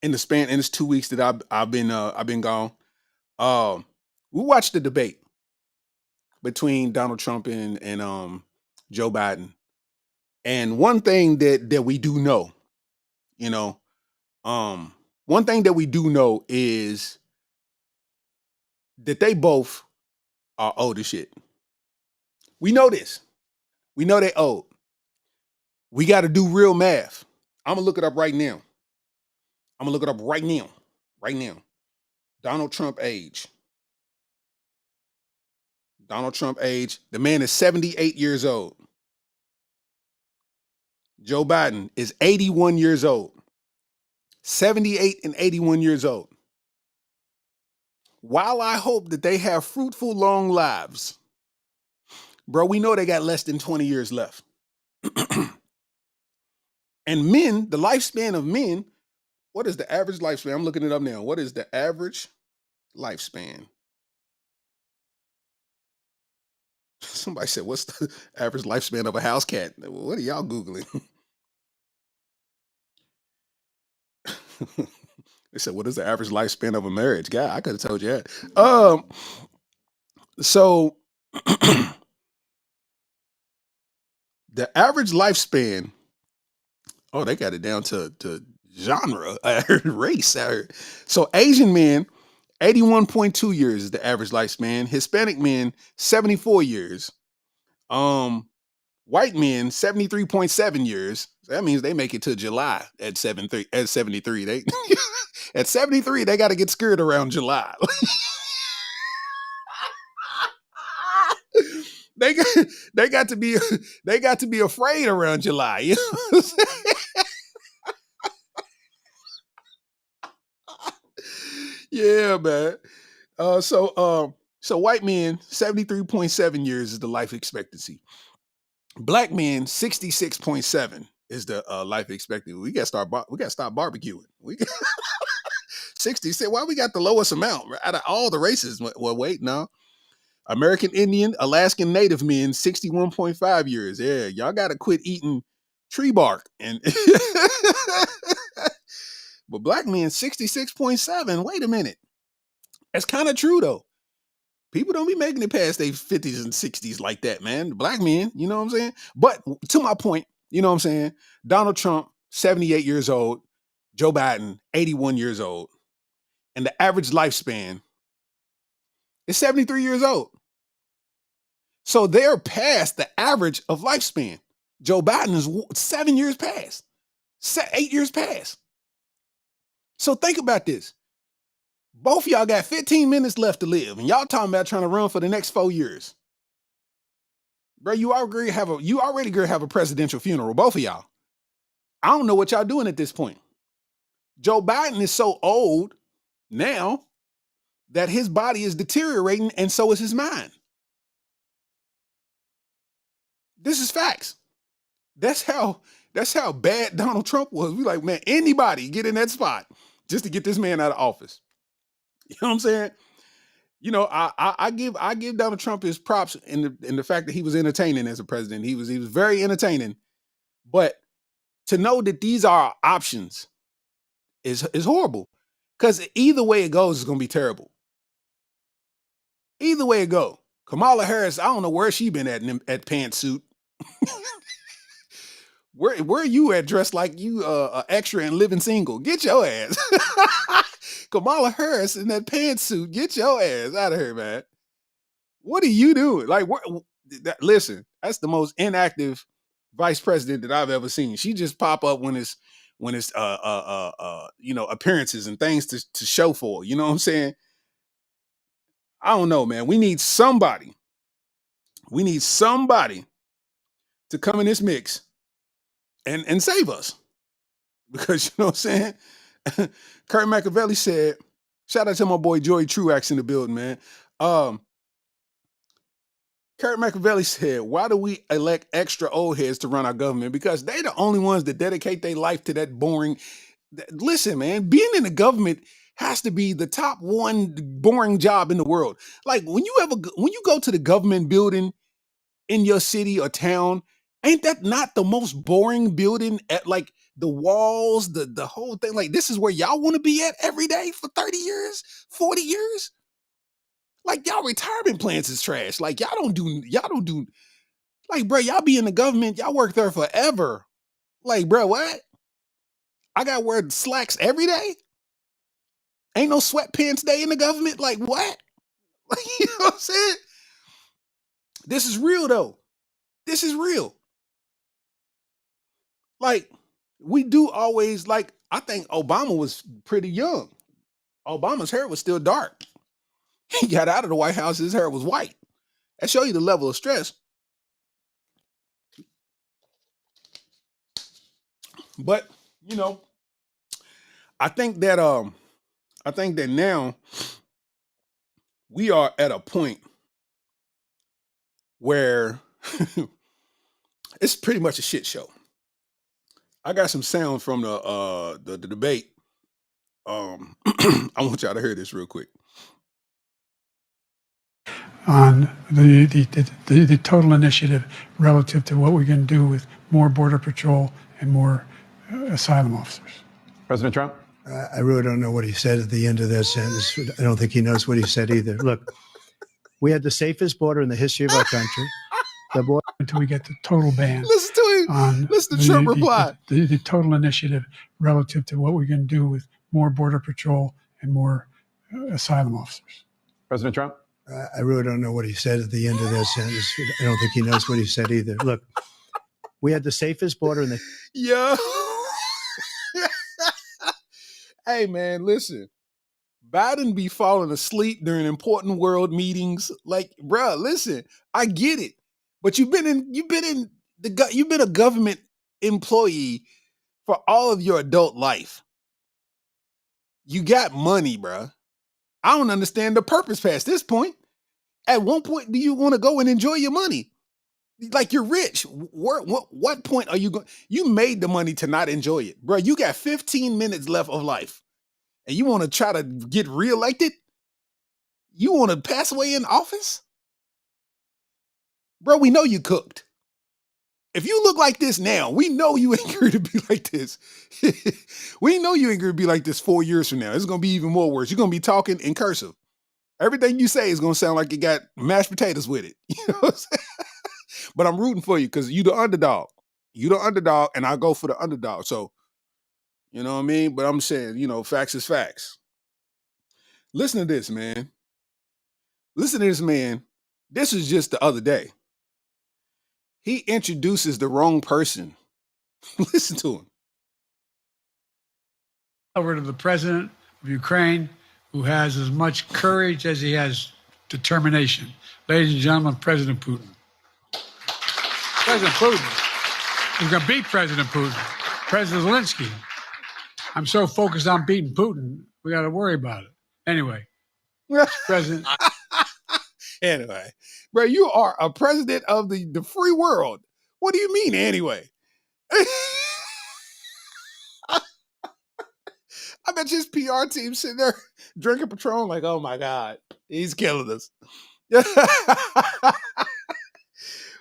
in this 2 weeks that I've been gone. We watched the debate between Donald Trump and Joe Biden. And one thing that we do know, you know, one thing that we do know is that they both are old as shit. We know this. We know they old. We got to do real math. I'm gonna look it up right now. Right now. Donald Trump age. The man is 78 years old. Joe Biden is 81 years old. 78 and 81 years old. While I hope that they have fruitful, long lives, bro, we know they got less than 20 years left. And men, the lifespan of men, what is the average lifespan? I'm looking it up now. What is the average lifespan? Somebody said, what's the average lifespan of a house cat? What are y'all Googling? They said, what is the average lifespan of a marriage? God, I could have told you that. So the average lifespan, oh, they got it down to genre, race. So Asian men, 81.2 years is the average lifespan. Hispanic men, 74 years. White men, 73.7 years. So that means they make it to July at 73. They at 73, they got to get scared around July. they got they got to be afraid around July. You know what I'm saying? Yeah, man. So white men, 73.7 years is the life expectancy. Black men, 66.7 is the life expectancy. We got to stop barbecuing. We 66. Why we got the lowest amount out of all the races? Well, wait, no. American Indian, Alaskan Native men, 61.5 years. Yeah, y'all got to quit eating tree bark. And but black men, 66.7. Wait a minute. That's kind of true though. People don't be making it past their 50s and 60s like that, man. Black men, you know what I'm saying? But to my point, you know what I'm saying? Donald Trump, 78 years old. Joe Biden, 81 years old. And the average lifespan is 73 years old. So they're past the average of lifespan. Joe Biden is 7 years past, 8 years past. So think about this. Both y'all got 15 minutes left to live, and y'all talking about trying to run for the next 4 years. Bro, you already have a presidential funeral, both of y'all. I don't know what y'all doing at this point. Joe Biden is so old now that his body is deteriorating, and so is his mind. This is facts. That's how bad Donald Trump was. We like, man, anybody get in that spot just to get this man out of office. You know what I'm saying? You know, I give Donald Trump his props in the fact that he was entertaining as a president. He was very entertaining. But to know that these are options is horrible. Because either way it goes is gonna be terrible. Either way it go. Kamala Harris, I don't know where she been at pantsuit. Where are you at dressed like you extra and living single? Get your ass. Kamala Harris in that pantsuit. Get your ass out of here, man. What are you doing? Like, listen, that's the most inactive vice president that I've ever seen. She just pop up when it's appearances and things to show for. You know what I'm saying? I don't know, man. We need somebody. We need somebody to come in this mix and save us. Because you know what I'm saying? Kurt Machiavelli said, shout out to my boy Joey Truax in the building, man. Kurt Machiavelli said, why do we elect extra old heads to run our government? Because they the only ones that dedicate their life to that boring. Listen, man, being in the government has to be the top one boring job in the world. Like when you go to the government building in your city or town, ain't that not the most boring building at like the walls, the whole thing? Like this is where y'all want to be at every day for 30 years, 40 years? Like y'all retirement plans is trash. Like y'all don't do like, bro, y'all be in the government, y'all work there forever. Like, bro, what? I gotta wear slacks every day? Ain't no sweatpants day in the government? Like, what? Like, you know what I'm saying? This is real though. This is real. Like, we do always like, I think Obama was pretty young. Obama's hair was still dark. He got out of the White House, his hair was white. That show you the level of stress. But, you know, I think that now we are at a point where It's pretty much a shit show. I got some sound from the debate. I want y'all to hear this real quick. On the total initiative relative to what we're going to do with more Border Patrol and more asylum officers. President Trump? I really don't know what he said at the end of that sentence. I don't think he knows what he said either. Look, we had the safest border in the history of our country. The border until we get the total ban. Listen to him. Listen to Trump reply. The total initiative relative to what we're going to do with more Border Patrol and more asylum officers. President Trump? I really don't know what he said at the end of that sentence. I don't think he knows what he said either. Look, we had the safest border in the... Yo. Hey, man, listen. Biden be falling asleep during important world meetings. Like, bruh, listen, I get it. But you've been a government employee for all of your adult life. You got money, bruh. I don't understand the purpose past this point. At one point, do you want to go and enjoy your money? Like, you're rich. What point are you going? You made the money to not enjoy it. Bro, you got 15 minutes left of life. And you want to try to get reelected? You want to pass away in office? Bro, we know you cooked. If you look like this now, we know you ain't going to be like this. We know you ain't going to be like this 4 years from now. It's going to be even more worse. You're going to be talking in cursive. Everything you say is going to sound like it got mashed potatoes with it. You know what I'm saying? But I'm rooting for you because you the underdog. You the underdog, and I go for the underdog. So, you know what I mean? But I'm saying, facts is facts. Listen to this, man. Listen to this, man. This is just the other day. He introduces the wrong person. Listen to him. Over to the president of Ukraine, who has as much courage as he has determination. Ladies and gentlemen, President Putin. President Putin. He's going to beat President Putin. President Zelensky. I'm so focused on beating Putin, we got to worry about it. Anyway, President. Anyway, bro, you are a president of the free world. What do you mean, anyway? I bet his PR team sitting there drinking Patron like, oh my God, he's killing us.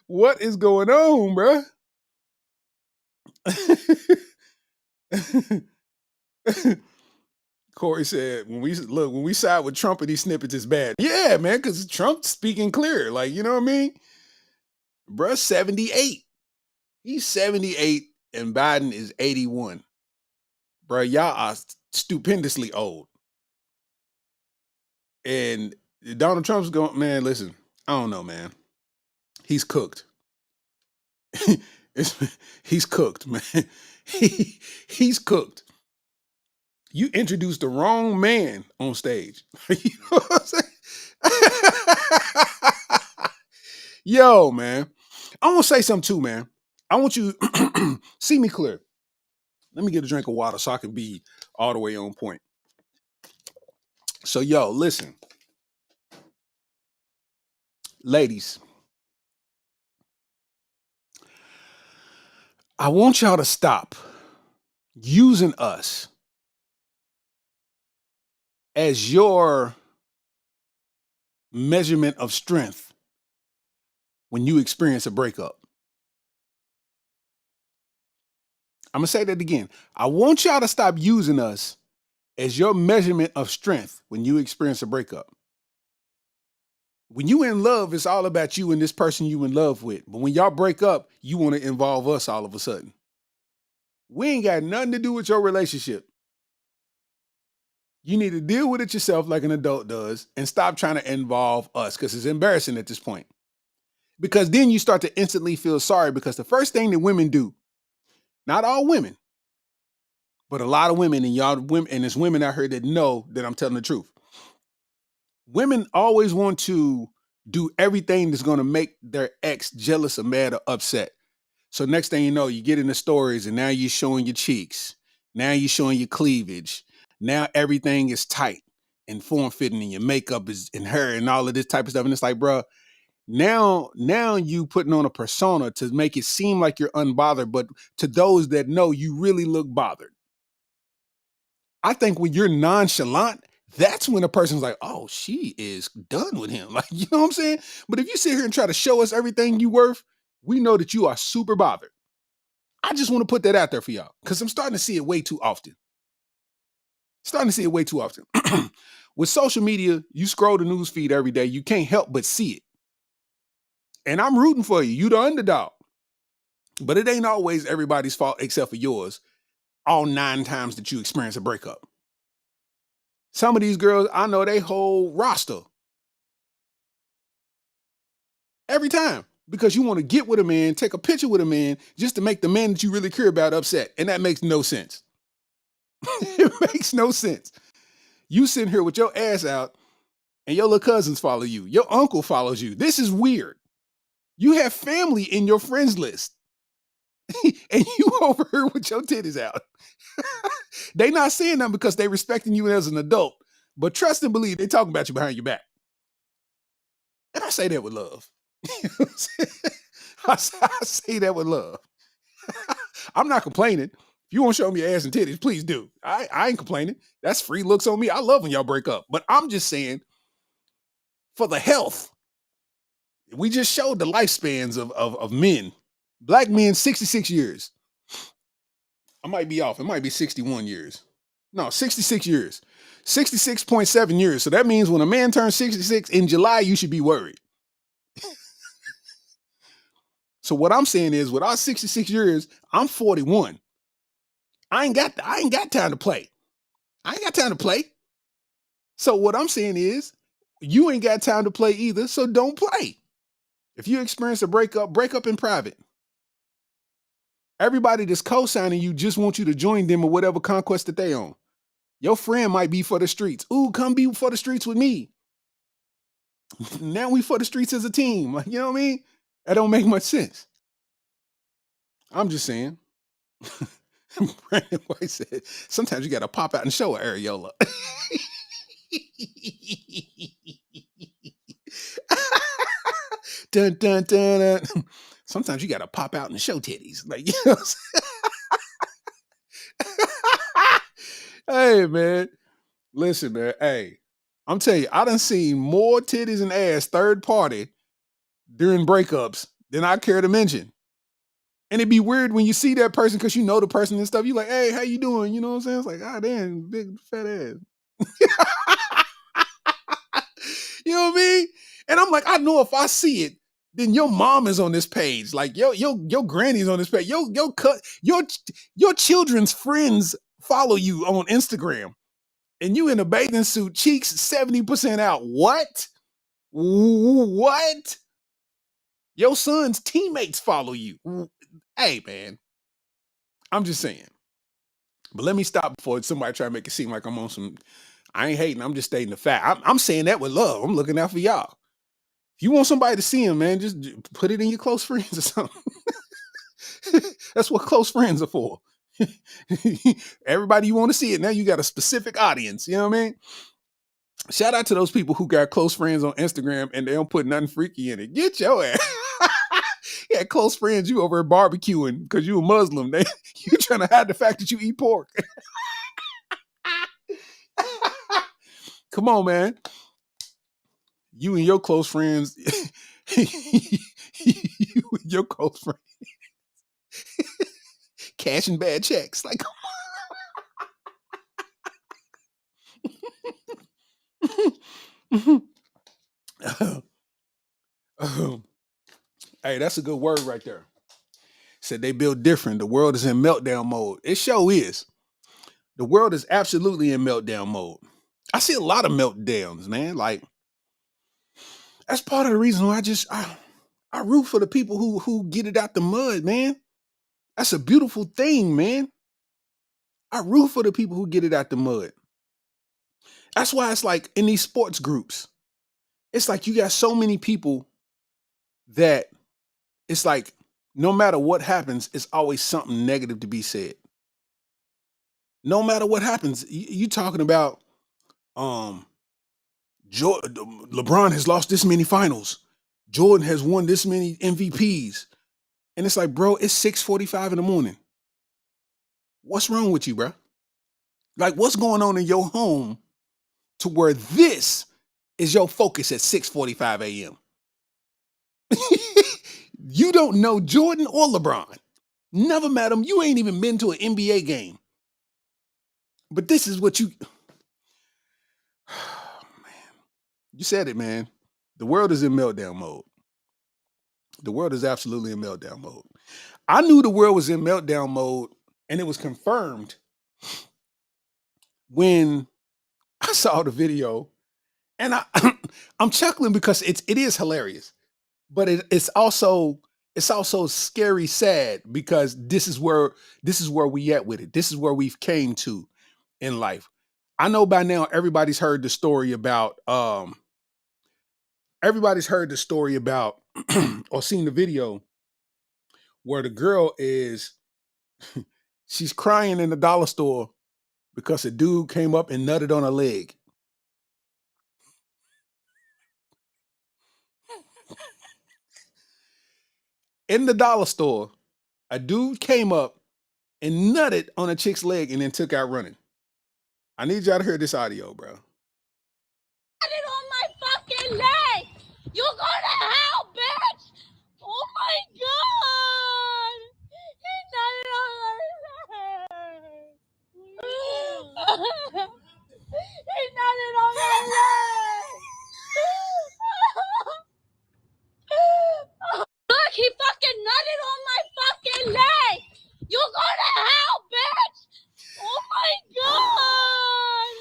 What is going on, bro? Corey said, when we side with Trump and these snippets is bad. Yeah, man, because Trump's speaking clear. Like, you know what I mean? Bruh, 78. He's 78 and Biden is 81. Bruh, y'all are stupendously old. And Donald Trump's going, man, listen, I don't know, man. He's cooked. He's cooked, man. He's cooked. You introduced the wrong man on stage. You know what I'm saying? Yo, man. I want to say something too, man. I want you to see me clear. Let me get a drink of water so I can be all the way on point. So, yo, listen. Ladies, I want y'all to stop using us as your measurement of strength when you experience a breakup. I'm going to say that again. I want y'all to stop using us as your measurement of strength when you experience a breakup. When you in love, it's all about you and this person you in love with. But when y'all break up, you want to involve us all of a sudden. We ain't got nothing to do with your relationship. You need to deal with it yourself like an adult does and stop trying to involve us because it's embarrassing at this point. Because then you start to instantly feel sorry because the first thing that women do, not all women, but a lot of women, and y'all women, and there's women out here that know that I'm telling the truth. Women always want to do everything that's going to make their ex jealous or mad or upset. So next thing you know, you get in the stories and now you're showing your cheeks. Now you're showing your cleavage. Now everything is tight and form-fitting and your makeup is in her and all of this type of stuff. And it's like, bro, Now you putting on a persona to make it seem like you're unbothered, but to those that know, you really look bothered. I think when you're nonchalant, that's when a person's like, oh, she is done with him. Like, you know what I'm saying? But if you sit here and try to show us everything you worth, we know that you are super bothered. I just want to put that out there for y'all because I'm starting to see it way too often. With social media, you scroll the news feed every day. You can't help but see it. And I'm rooting for you. You the underdog. But it ain't always everybody's fault except for yours all 9 times that you experience a breakup. Some of these girls, I know they whole roster. Every time. Because you want to get with a man, take a picture with a man, just to make the man that you really care about upset. And that makes no sense. It makes no sense. You sitting here with your ass out and your little cousins follow you. Your uncle follows you. This is weird. You have family in your friends list. And you over here with your titties out. They not saying that because they respecting you as an adult. But trust and believe they talking about you behind your back. And I say that with love. I say that with love. I'm not complaining. If you want to show me your ass and titties, please do. I ain't complaining. That's free looks on me. I love when y'all break up. But I'm just saying, for the health, we just showed the lifespans of men. Black men, 66 years. I might be off. It might be 61 years. No, 66 years. 66.7 years. So that means when a man turns 66 in July, you should be worried. So what I'm saying is, with our 66 years, I'm 41. I ain't got time to play. I ain't got time to play. So what I'm saying is, you ain't got time to play either, so don't play. If you experience a break up in private. Everybody that's co-signing you just wants you to join them or whatever conquest that they on. Your friend might be for the streets. Ooh, come be for the streets with me. Now we for the streets as a team. Like, you know what I mean? That don't make much sense. I'm just saying. Brandon White said, sometimes you got to pop out and show Areola. Dun, dun, dun, dun. Sometimes you got to pop out and show titties. Like, you know what I'm saying? Hey, man. Listen, man. Hey, I'm telling you, I done seen more titties and ass third party during breakups than I care to mention. And it'd be weird when you see that person because you know the person and stuff. You like, hey, how you doing? You know what I'm saying? It's like, ah, damn, big fat ass. You know what I mean? And I'm like, I know if I see it, then your mom is on this page. Like your granny's on this page. Your children's friends follow you on Instagram. And you in a bathing suit, cheeks 70% out. What? What? Your son's teammates follow you. Hey, man. I'm just saying. But let me stop before somebody try to make it seem like I'm on some. I ain't hating. I'm just stating the fact. I'm saying that with love. I'm looking out for y'all. If you want somebody to see him, man, just put it in your close friends or something. That's what close friends are for. Everybody you want to see it. Now you got a specific audience. You know what I mean? Shout out to those people who got close friends on Instagram and they don't put nothing freaky in it. Get your ass. Yeah, close friends, you over barbecuing because you a Muslim. You trying to hide the fact that you eat pork. Come on, man. You and your close friends, you and your close friends, cashing bad checks. Like, hey, that's a good word right there. Said they build different. The world is in meltdown mode. It sure is. The world is absolutely in meltdown mode. I see a lot of meltdowns, man. Like, that's part of the reason why I root for the people who get it out the mud, man. That's a beautiful thing, man. I root for the people who get it out the mud. That's why it's like in these sports groups, it's like you got so many people that it's like no matter what happens, it's always something negative to be said. No matter what happens, you talking about LeBron has lost this many finals. Jordan has won this many MVPs. And it's like, bro, it's 6:45 in the morning. What's wrong with you, bro? Like, what's going on in your home to where this is your focus at 6:45 a.m.? You don't know Jordan or LeBron. Never met him. You ain't even been to an NBA game. But this is what you... Man, you said it, man. The world is in meltdown mode. The world is absolutely in meltdown mode. I knew the world was in meltdown mode, and it was confirmed when I saw the video. And I'm chuckling because it is hilarious, but it's also scary sad because this is where we at with it. This is where we've came to in life. I know by now everybody's heard the story about or seen the video where the girl is she's crying in the dollar store because a dude came up and nutted on her leg. In the dollar store, a dude came up and nutted on a chick's leg and then took out running. I need y'all to hear this audio, bro. Nutted on my fucking leg! You go to hell, bitch! Oh my god! He nutted on my leg! He nutted on my leg! Look, he fucking nutted on my fucking leg! You go to hell, bitch! Oh my god!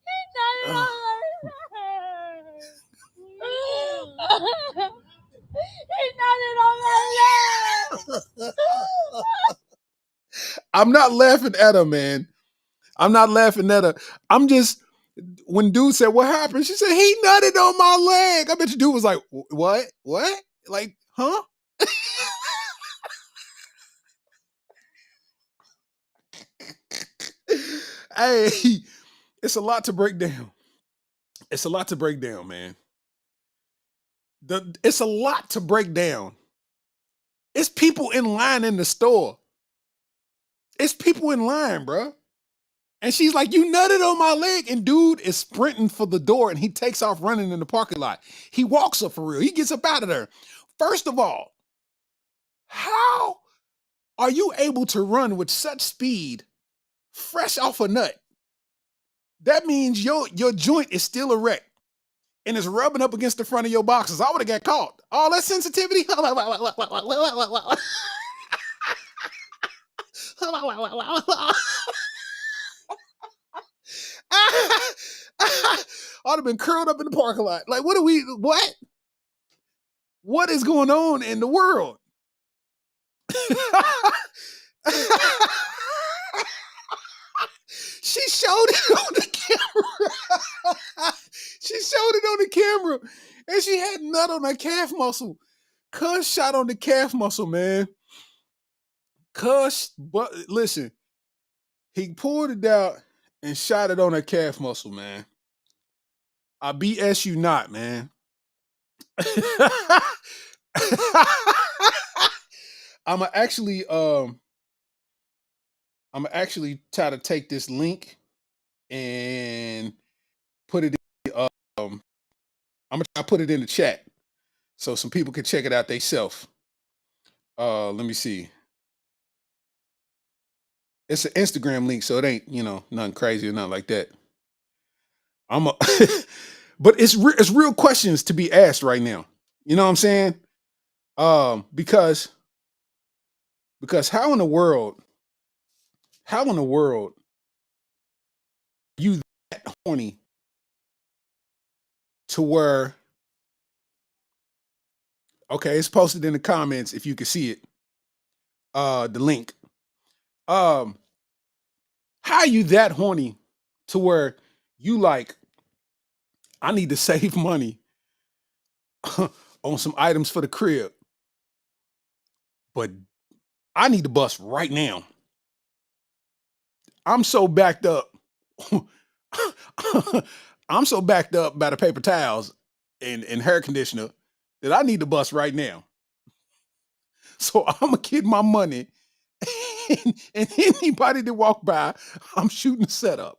He nutted on my leg! He nutted on my leg! I'm not laughing at her, man. I'm not laughing at her. I'm just, when dude said, what happened? She said, he nutted on my leg. I bet you dude was like, what? What? Like, huh? Hey, it's a lot to break down. It's a lot to break down, man. It's a lot to break down. It's people in line in the store. It's people in line, bro. And she's like, you nutted on my leg. And dude is sprinting for the door and he takes off running in the parking lot. He walks up for real. He gets up out of there. First of all, how are you able to run with such speed fresh off a nut? That means your joint is still erect and it's rubbing up against the front of your boxes. I would have got caught. All that sensitivity. I'd have been curled up in the parking lot. Like, what is going on in the world? She showed it on the camera. She showed it on the camera. And she had nut on her calf muscle. Cuz shot on the calf muscle, man. But listen, he pulled it out and shot it on her calf muscle, man. I BS you not, man. I'ma actually try to take this link and put it in, I'm gonna try to put it in the chat so some people can check it out themselves. Let me see. It's an Instagram link, so it ain't, nothing crazy or nothing like that. But it's real questions to be asked right now. You know what I'm saying? Because how in the world you that horny to where, okay, it's posted in the comments if you can see it. The link. How are you that horny to where you like, I need to save money on some items for the crib, but I need to bust right now. I'm so backed up. I'm so backed up by the paper towels and hair conditioner that I need to bust right now. So I'm gonna get my money, and anybody that walk by, I'm shooting the setup.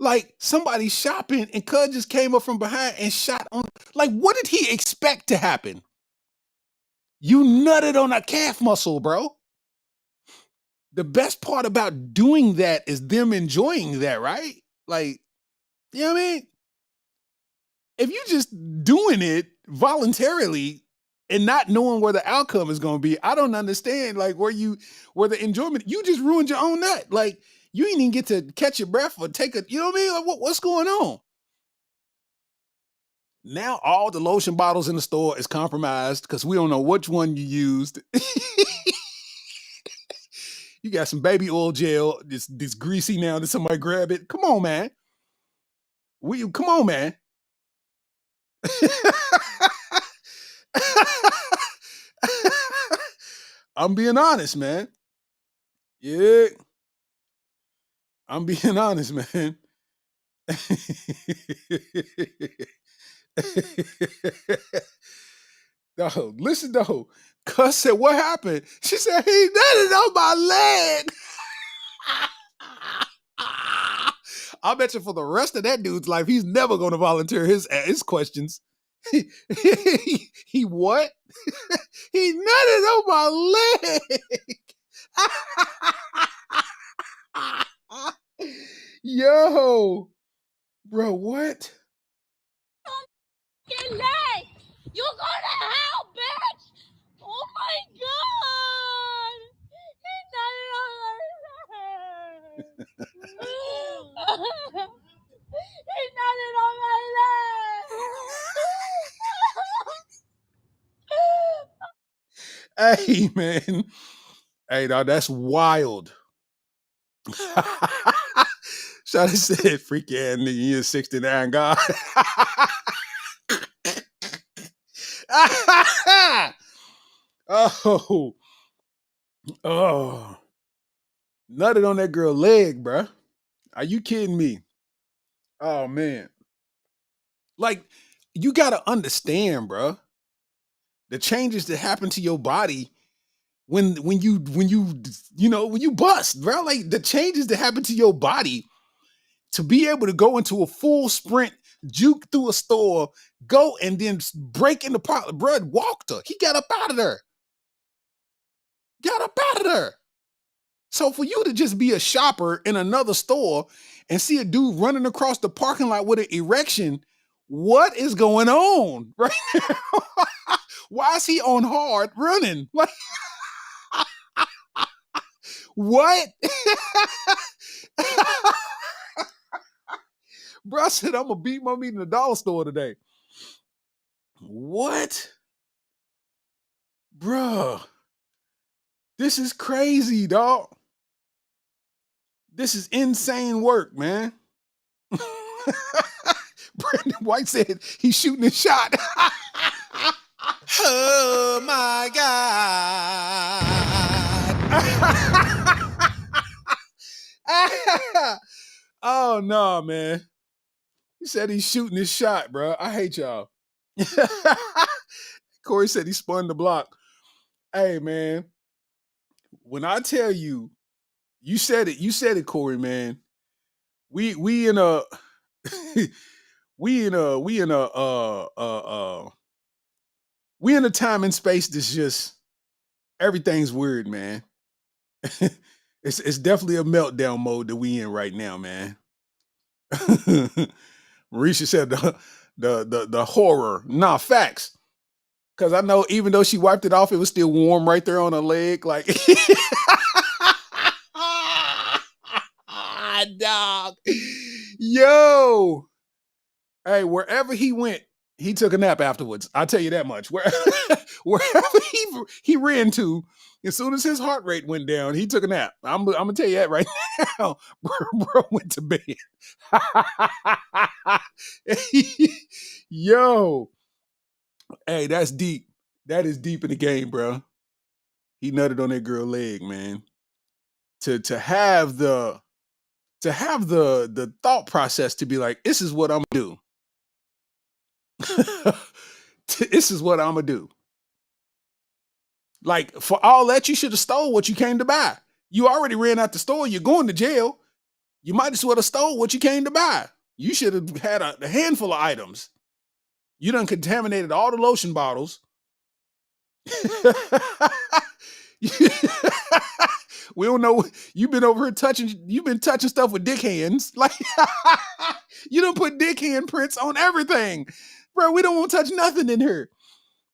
Like somebody shopping and Cud just came up from behind and shot on. Like, what did he expect to happen? You nutted on a calf muscle, bro. The best part about doing that is them enjoying that, right? Like, you know what I mean? If you just doing it voluntarily and not knowing where the outcome is going to be, I don't understand like where the enjoyment, you just ruined your own nut. Like you ain't even get to catch your breath or take a, you know what I mean? Like, what's going on? Now all the lotion bottles in the store is compromised because we don't know which one you used. You got some baby oil gel, this greasy now. Did somebody grab it? Come on, man. Come on, man. I'm being honest, man. Yeah. I'm being honest, man. No, listen though. Cuss said, what happened? She said, he nutted on my leg. I bet you for the rest of that dude's life, he's never going to volunteer his questions. He what? He nutted on my leg. Yo, bro, what? Your leg. You go to hell, bitch. Oh my god. He nutted on my leg. He nutted on my leg. Hey, man. Hey, dog, that's wild. Shawty said, freaky ass nigga, you 69 God. Oh. Nutted on that girl leg, bruh. Are you kidding me? Oh, man. Like, you got to understand, bruh, the changes that happen to your body when you bust, bro. Like the changes that happen to your body to be able to go into a full sprint, juke through a store, go and then break in the pot. Bro, walked her. He got up out of there. Got up out of there. So for you to just be a shopper in another store and see a dude running across the parking lot with an erection, what is going on right now? Why is he on hard running? Like, what? Bro, I said, I'm going to beat my meat in the dollar store today. What? Bro, this is crazy, dog. This is insane work, man. Brandon White said he's shooting his shot. Oh my God. Oh, no, man. He said he's shooting his shot, bro. I hate y'all. Corey said he spun the block. Hey, man. When I tell you, you said it, Corey, man. We in a we in a time and space that's just everything's weird, man. It's definitely a meltdown mode that we in right now, man. Marisha said the horror. Nah, facts. Cause I know even though she wiped it off, it was still warm right there on her leg. Like dog. Yo. Hey, wherever he went, he took a nap afterwards. I'll tell you that much. Wherever he ran to, as soon as his heart rate went down, he took a nap. I'm gonna tell you that right now. Bro went to bed. Yo. Hey, that's deep. That is deep in the game, bro. He nutted on that girl leg, man. To have the thought process to be like, this is what I'm gonna do. This is what I'm gonna do. Like, for all that, you should have stole what you came to buy. You already ran out the store. You're going to jail. You might as well have stole what you came to buy. You should have had a handful of items. You done contaminated all the lotion bottles. We don't know. You've been over here touching stuff with dick hands. Like, you done put dick hand prints on everything. Bro, we don't want to touch nothing in here.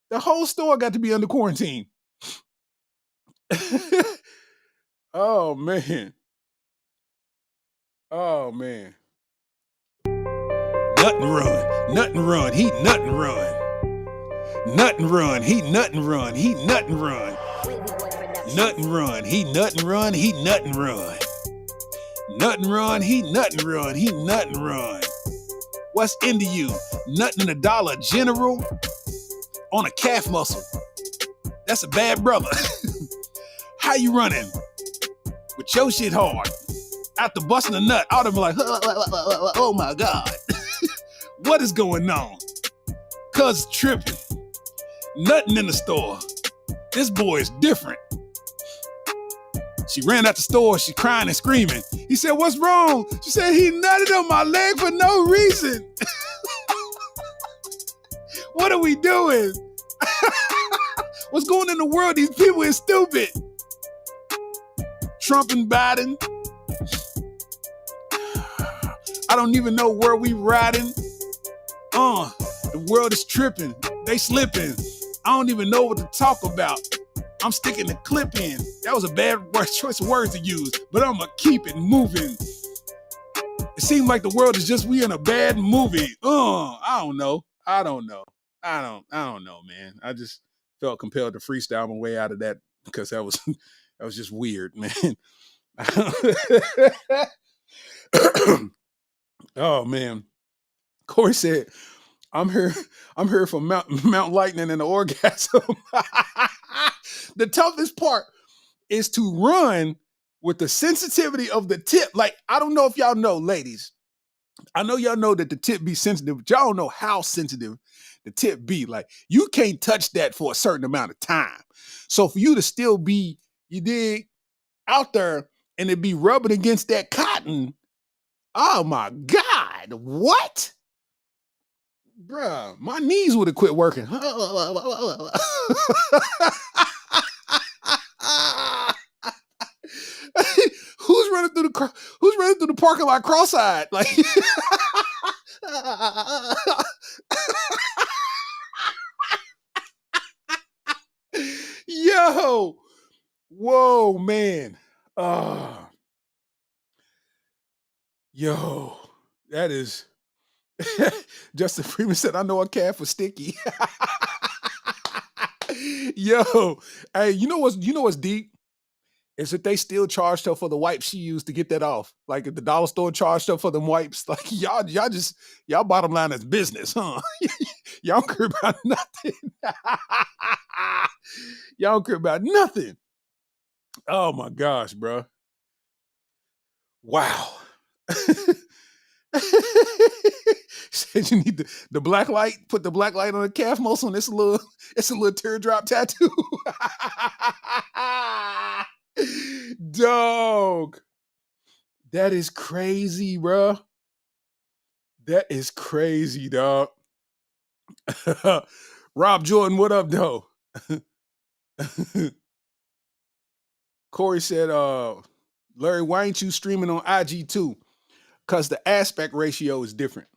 The whole store got to be under quarantine. Oh, man. Oh, man. Nothing run. Nothing run. He nothing run. Nothing run. He nothing run. He nothing run. Nothing run. He nothing run. He nothing run. Nothing run. He nothing run. He nothing run. What's into you? Nothing in a Dollar General on a calf muscle. That's a bad brother. How you running? With your shit hard. After busting a nut, I'd have been like, oh my God. What is going on? Cuz tripping. Nothing in the store. This boy is different. She ran out the store, she crying and screaming. He said, what's wrong? She said, he nutted on my leg for no reason. What are we doing? What's going on in the world? These people is stupid. Trump and Biden. I don't even know where we riding. The world is tripping. They slipping. I don't even know what to talk about. I'm sticking the clip in. That was a bad choice of words to use, but I'm gonna keep it moving. It seems like the world is just we in a bad movie. I don't know. I don't know, man. I just felt compelled to freestyle my way out of that because that was just weird, man. Oh man. Corey said, I'm here for Mount Lightning and the orgasm. The toughest part is to run with the sensitivity of the tip. Like, I don't know if y'all know, ladies. I know y'all know that the tip be sensitive, but y'all don't know how sensitive the tip be. Like, you can't touch that for a certain amount of time. So for you to still be, you dig, out there and it be rubbing against that cotton, oh my God, what? Bruh, my knees would have quit working. Who's running through the parking lot cross-eyed? Like, yo, whoa, man. Yo, that is. Justin Freeman said, I know a calf was sticky. Yo, hey, you know what's deep? Is that they still charged her for the wipes she used to get that off. Like, if the dollar store charged her for them wipes, like, y'all bottom line is business, huh? Y'all don't care about nothing. Y'all don't care about nothing. Oh my gosh, bro. Wow. Said you need the black light. Put the black light on the calf muscle, and it's a little teardrop tattoo. Dog, that is crazy, bro. That is crazy, dog. Rob Jordan, what up, though? Corey said, Larry, why ain't you streaming on IG too? Because the aspect ratio is different.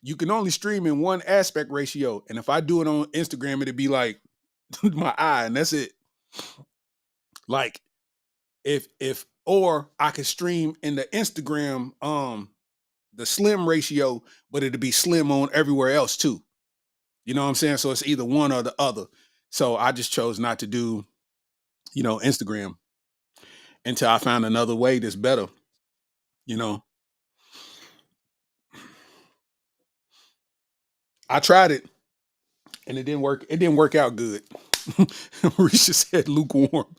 You can only stream in one aspect ratio. And if I do it on Instagram, it'd be like my eye, and that's it. Like, or I could stream in the Instagram, the slim ratio, but it'd be slim on everywhere else too. You know what I'm saying? So it's either one or the other. So I just chose not to do, Instagram until I found another way that's better, I tried it and it didn't work. It didn't work out good. Risha said lukewarm.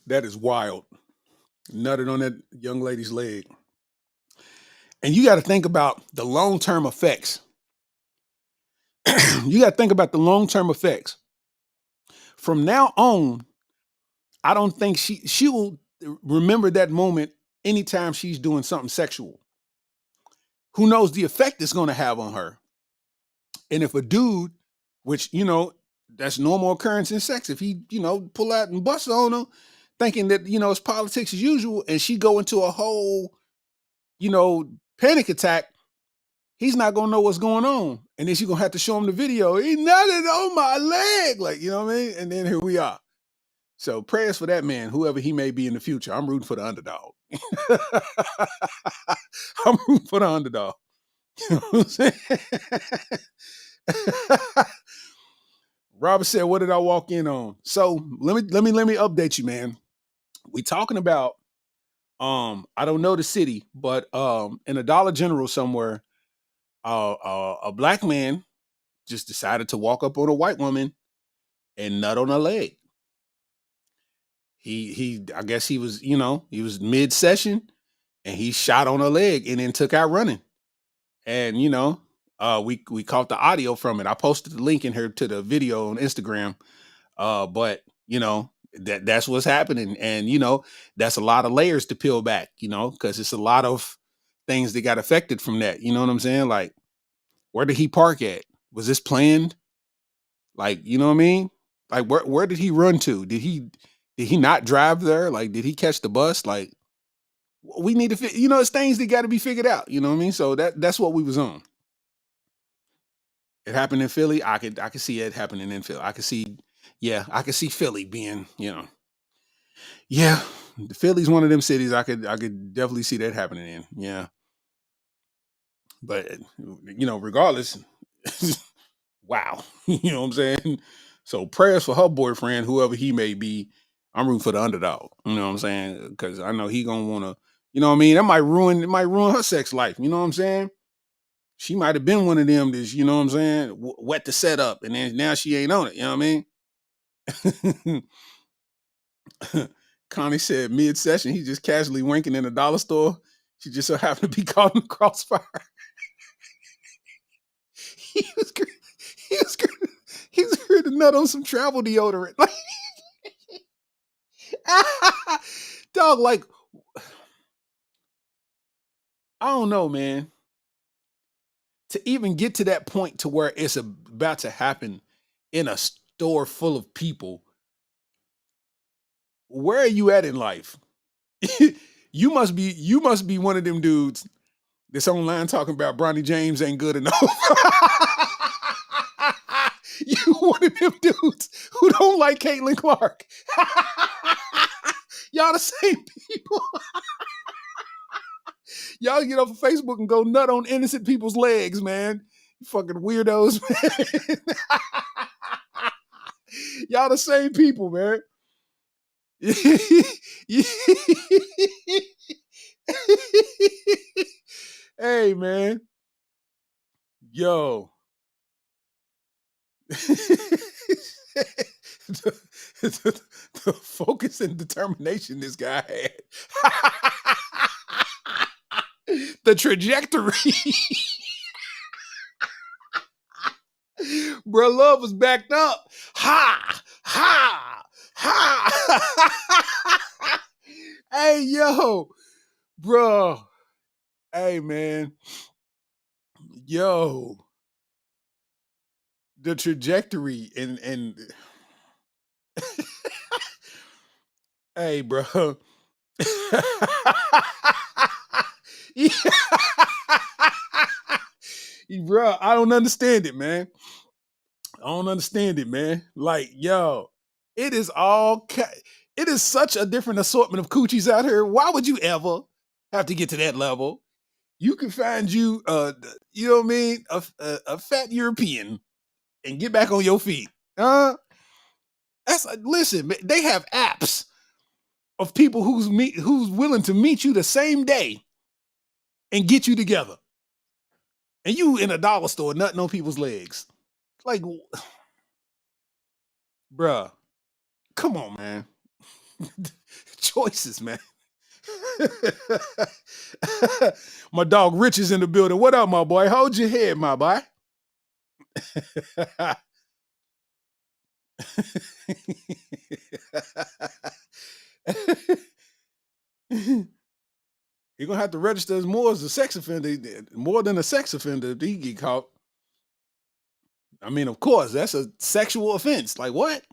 That is wild. Nutted on that young lady's leg. And you got to think about the long-term effects. You got to think about the long-term effects. From now on, I don't think she will remember that moment anytime she's doing something sexual. Who knows the effect it's going to have on her? And if a dude, which, you know, that's normal occurrence in sex, if he, you know, pull out and bust on her, thinking that, you know, it's politics as usual, and she go into a whole, you know, panic attack, he's not going to know what's going on. And then she's going to have to show him the video. He nutted on my leg. Like, you know what I mean? And then here we are. So prayers for that man, whoever he may be in the future. I'm rooting for the underdog. I'm rooting for the underdog. You know what I'm saying? Robert said, what did I walk in on? So let me update you, man. We talking about I don't know the city, but in a Dollar General somewhere, a black man just decided to walk up on a white woman and nut on her leg. He I guess he was, you know, he was mid-session and he shot on her leg and then took out running. And, you know, we caught the audio from it. I posted the link in here to the video on Instagram. But, you know, that's what's happening. And, you know, that's a lot of layers to peel back, you know, because it's a lot of things that got affected from that. You know what I'm saying? Like, where did he park at? Was this planned? Like, you know what I mean? Like, where did he run to? Did he not drive there? Like, did he catch the bus? Like, we need to, you know, it's things that got to be figured out. You know what I mean? So that's what we was on. It happened in Philly. I could see it happening in Philly. I could see Philly being, you know, yeah, the Philly's one of them cities I could definitely see that happening in. Yeah. But, you know, regardless, wow. You know what I'm saying? So prayers for her boyfriend, whoever he may be. I'm rooting for the underdog. You know what I'm saying? Because I know he gonna want to, you know what I mean? It might ruin her sex life. You know what I'm saying? She might have been one of them that's, you know what I'm saying, wet the setup, and then now she ain't on it. You know what I mean? Connie said mid-session, he just casually winking in a dollar store. She just so happened to be caught in the crossfire. he was going to nut on some travel deodorant. Like, dog, like, I don't know, man. To even get to that point to where it's about to happen in a store full of people, where are you at in life? you must be one of them dudes that's online talking about Bronny James ain't good enough. You one of them dudes who don't like Caitlin Clark. Y'all the same people. Y'all get off of Facebook and go nut on innocent people's legs, man. You fucking weirdos, man. Y'all the same people, man. Hey, man. Yo. the focus and determination this guy had. The trajectory. Bro, love was backed up. Ha! Ha! Ha! Hey, yo. Bro. Hey, man. Yo. The trajectory and hey, bro. Bro, I don't understand it, man. I don't understand it, man. Like, yo, it is such a different assortment of coochies out here. Why would you ever have to get to that level? You can find you, you know what I mean, a fat European and get back on your feet. Listen, they have apps of people who's willing to meet you the same day and get you together. And you in a dollar store nutting on people's legs. Like, bruh, come on, man. Choices, man. My dog Rich is in the building. What up, my boy? Hold your head, my boy. You're gonna have to register as more as a sex offender, more than a sex offender if he get caught. I mean, of course, that's a sexual offense. Like what?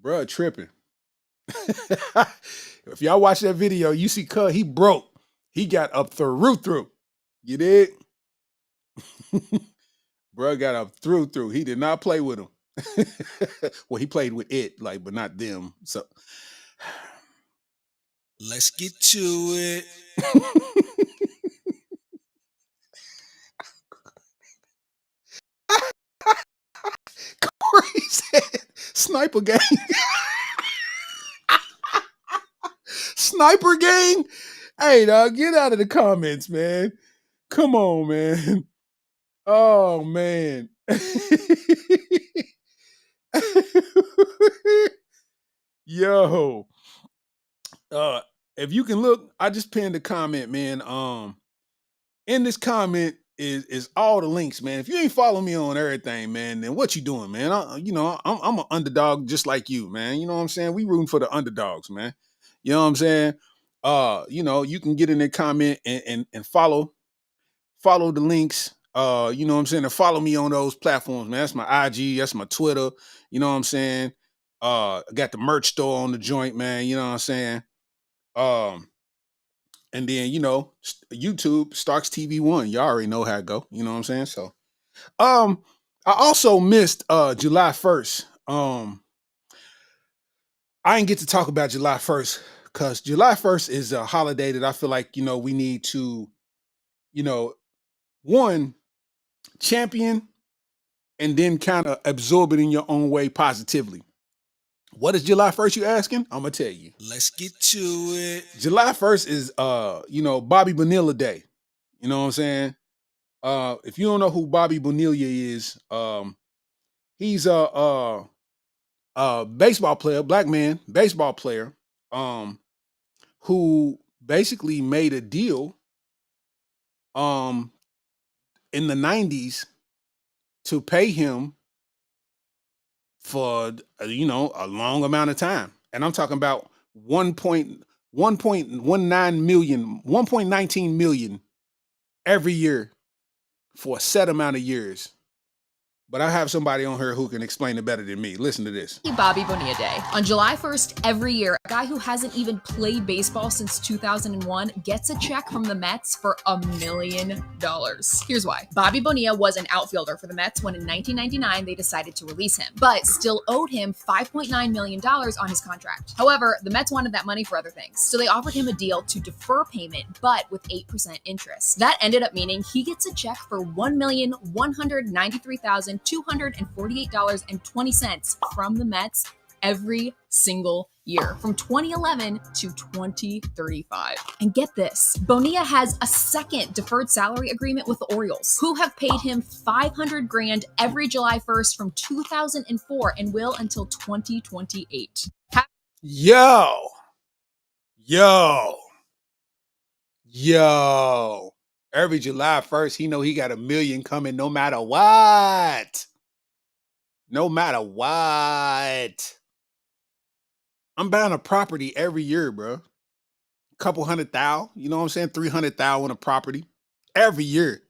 Bruh, tripping. If y'all watch that video, you see Cuz, he broke. He got up through. You did? Bruh got up through. He did not play with him. Well, he played with it, like, but not them. So Let's get to it. Corey said, "Sniper gang." Sniper gang. Hey, dog, get out of the comments, man. Come on, man. Oh man. Yo. If you can look, I just pinned a comment, man. In this comment is all the links, man. If you ain't follow me on everything, man, then what you doing, man? I'm an underdog just like you, man. You know what I'm saying? We rooting for the underdogs, man. You know what I'm saying? You can get in the comment and follow the links. You know what I'm saying? And follow me on those platforms, man. That's my IG, that's my Twitter. You know what I'm saying? I got the merch store on the joint, man. You know what I'm saying? And then, YouTube, Starks TV1. Y'all already know how it go. You know what I'm saying? So, I also missed July 1st. I didn't get to talk about July 1st because July 1st is a holiday that I feel like, we need to, one, champion and then kind of absorb it in your own way positively. What is July 1st, you asking? I'm going to tell you. Let's get to it. July 1st is, Bobby Bonilla Day. You know what I'm saying? If you don't know who Bobby Bonilla is, he's a baseball player, black man, baseball player, who basically made a deal in the 90s to pay him for a long amount of time. And I'm talking about 1.19 million every year for a set amount of years. But I have somebody on here who can explain it better than me. Listen to this. Bobby Bonilla Day. On July 1st, every year, a guy who hasn't even played baseball since 2001 gets a check from the Mets for $1 million. Here's why. Bobby Bonilla was an outfielder for the Mets when in 1999 they decided to release him, but still owed him $5.9 million on his contract. However, the Mets wanted that money for other things, so they offered him a deal to defer payment, but with 8% interest. That ended up meaning he gets a check for $1,193,248.20 from the Mets every single year from 2011 to 2035. And get this, Bonilla has a second deferred salary agreement with the Orioles, who have paid him $500,000 every July 1st from 2004 and will until 2028. Yo. Every July 1st, he know he got $1 million coming no matter what. No matter what. I'm buying a property every year, bro. Couple $100,000, you know what I'm saying? $300,000 on a property every year.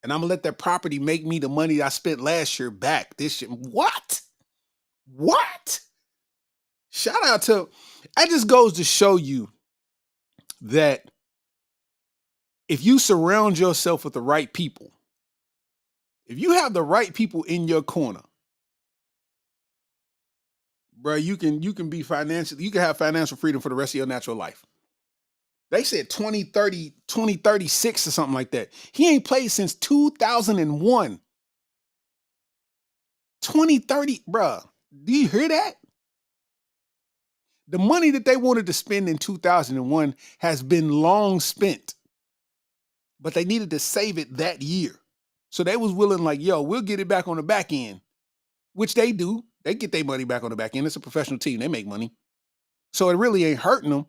And I'm gonna let that property make me the money I spent last year back this year. What? Shout out to, that just goes to show you that if you surround yourself with the right people, if you have the right people in your corner, bro, you can be financially, you can have financial freedom for the rest of your natural life. They said 2036 or something like that. He ain't played since 2001. 2030, bro. Do you hear that? The money that they wanted to spend in 2001 has been long spent, but they needed to save it that year. So they was willing, like, yo, we'll get it back on the back end, which they do. They get their money back on the back end. It's a professional team. They make money. So it really ain't hurting him.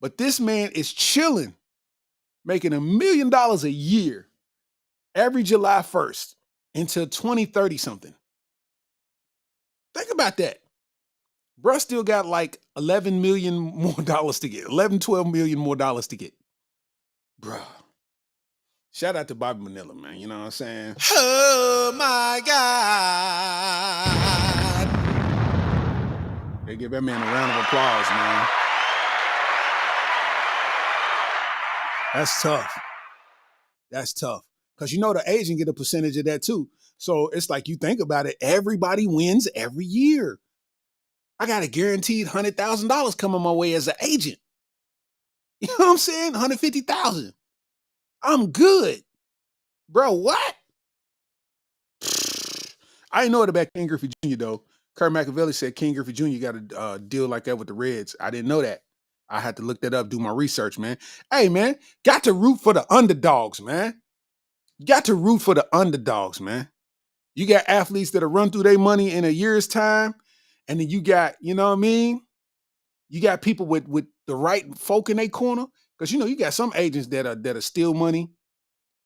But this man is chilling, making $1 million a year every July 1st until 2030 something. Think about that. Bruh still got like 11 million more dollars to get, 11, 12 million more dollars to get. Bruh. Shout out to Bobby Manila, man. You know what I'm saying? Oh my God. They give that man a round of applause, man. That's tough. That's tough. Because you know the agent get a percentage of that too. So it's like you think about it, everybody wins every year. I got a guaranteed $100,000 coming my way as an agent. You know what I'm saying? $150,000. I'm good. Bro, what? I didn't know it about King Griffey Jr. though. Kurt Machiavelli said King Griffey Jr. got a deal like that with the Reds. I didn't know that. I had to look that up, do my research, man. Hey, man, got to root for the underdogs, man. Got to root for the underdogs, man. You got athletes that'll run through their money in a year's time, and then you got, you know what I mean? You got people with the right folk in their corner. Because, you know, you got some agents that steal money.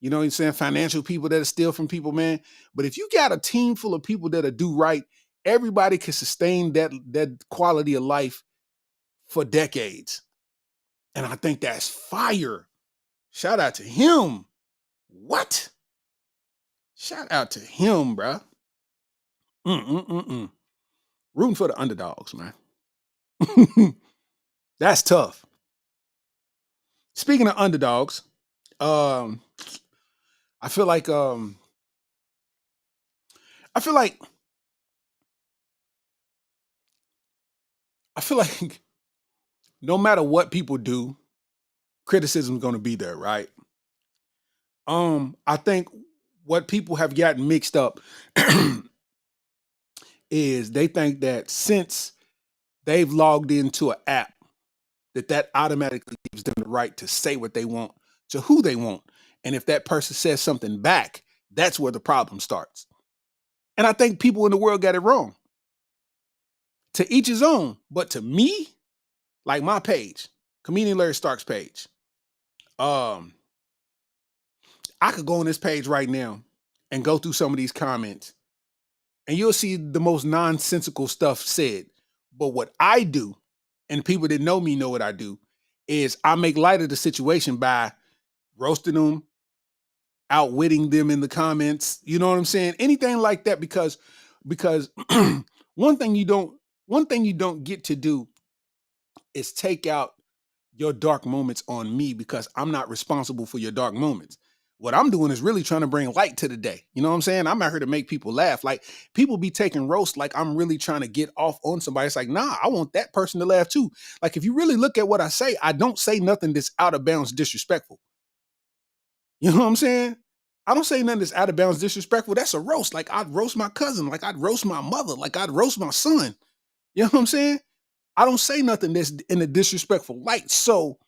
You know what I'm saying? Financial people that steal from people, man. But if you got a team full of people that'll do right, everybody can sustain that quality of life for decades. And I think that's fire. Shout out to him. What? Shout out to him, bruh. Rooting for the underdogs, man. That's tough. Speaking of underdogs, I feel like no matter what people do, criticism is going to be there, right? I think what people have gotten mixed up is they think that since they've logged into an app, that automatically gives them the right to say what they want to who they want. And if that person says something back, that's where the problem starts. And I think people in the world got it wrong. To each his own. But to me, like my page, Comedian Larry Stark's page, I could go on this page right now and go through some of these comments, and you'll see the most nonsensical stuff said. But what I do, and people that know me know what I do, is I make light of the situation by roasting them, outwitting them in the comments. You know what I'm saying? Anything like that, because one thing you don't get to do is take out your dark moments on me, because I'm not responsible for your dark moments. What I'm doing is really trying to bring light to the day. You know what I'm saying? I'm out here to make people laugh. Like, people be taking roast like I'm really trying to get off on somebody. It's like, nah, I want that person to laugh too. Like, if you really look at what I say, I don't say nothing that's out of bounds disrespectful. You know what I'm saying? I don't say nothing that's out of bounds disrespectful. That's a roast. Like, I'd roast my cousin. Like, I'd roast my mother. Like, I'd roast my son. You know what I'm saying? I don't say nothing that's in a disrespectful light. So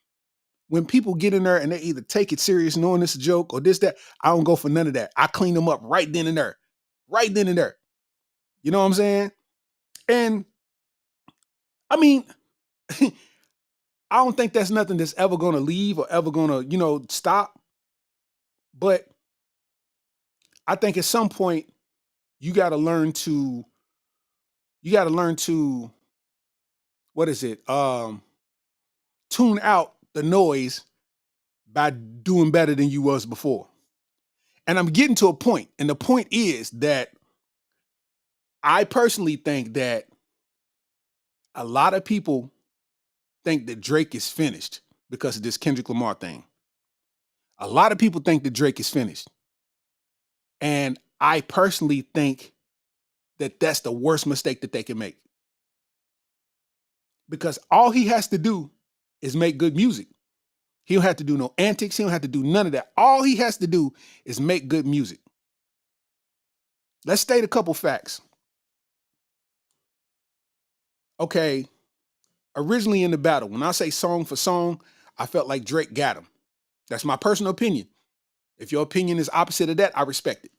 when people get in there and they either take it serious knowing it's a joke or this, that, I don't go for none of that. I clean them up right then and there. Right then and there. You know what I'm saying? And I mean, I don't think that's nothing that's ever going to leave or ever going to, stop. But I think at some point you got to learn to, what is it? Tune out the noise by doing better than you was before. And I'm getting to a point, and the point is that I personally think that a lot of people think that Drake is finished because of this Kendrick Lamar thing. A lot of people think that Drake is finished. And I personally think that that's the worst mistake that they can make. Because all he has to do is make good music. He don't have to do no antics. He don't have to do none of that. All he has to do is make good music. Let's state a couple facts. Okay, originally in the battle, when I say song for song, I felt like Drake got him. That's my personal opinion. If your opinion is opposite of that, I respect it.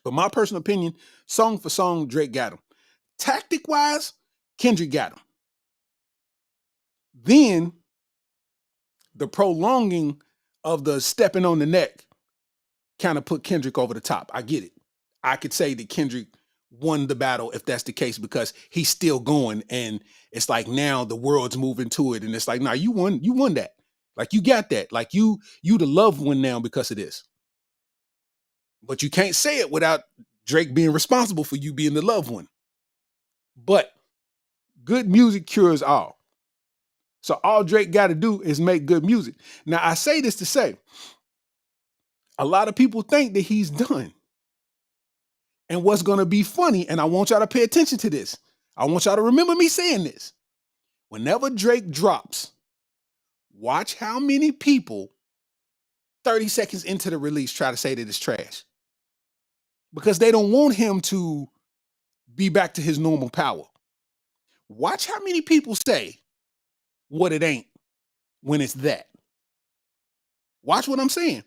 But my personal opinion, song for song, Drake got him. Tactic-wise, Kendrick got him. Then the prolonging of the stepping on the neck kind of put Kendrick over the top. I get it. I could say that Kendrick won the battle if that's the case, because he's still going, and it's like now the world's moving to it, and it's like, nah, you won that. Like, you got that. Like, you the loved one now because of this. But you can't say it without Drake being responsible for you being the loved one. But good music cures all. So all Drake got to do is make good music. Now, I say this to say, a lot of people think that he's done. And what's going to be funny, and I want y'all to pay attention to this. I want y'all to remember me saying this. Whenever Drake drops, watch how many people 30 seconds into the release try to say that it's trash. Because they don't want him to be back to his normal power. Watch how many people say what it ain't when it's that. Watch what I'm saying.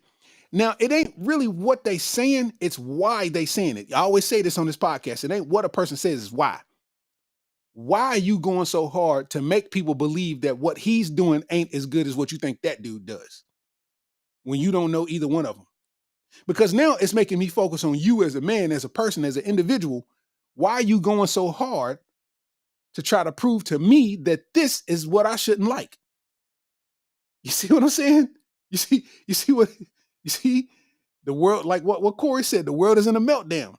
Now, it ain't really what they saying, it's why they saying it. I always say this on this podcast. It ain't what a person says, it's why. Why are you going so hard to make people believe that what he's doing ain't as good as what you think that dude does, when you don't know either one of them? Because now it's making me focus on you as a man, as a person, as an individual. Why are you going so hard to try to prove to me that this is what I shouldn't like? You see what I'm saying? You see the world, like what Corey said, the world is in a meltdown.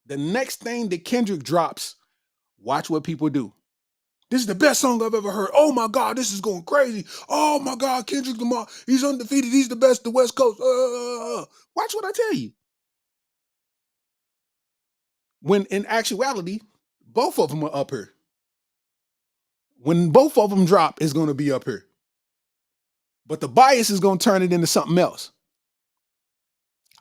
The next thing that Kendrick drops, watch what people do. This is the best song I've ever heard. Oh my God, this is going crazy. Oh my God, Kendrick Lamar, he's undefeated. He's the best, the West Coast. Watch what I tell you. When in actuality, both of them are up here. When both of them drop, it's going to be up here. But the bias is going to turn it into something else.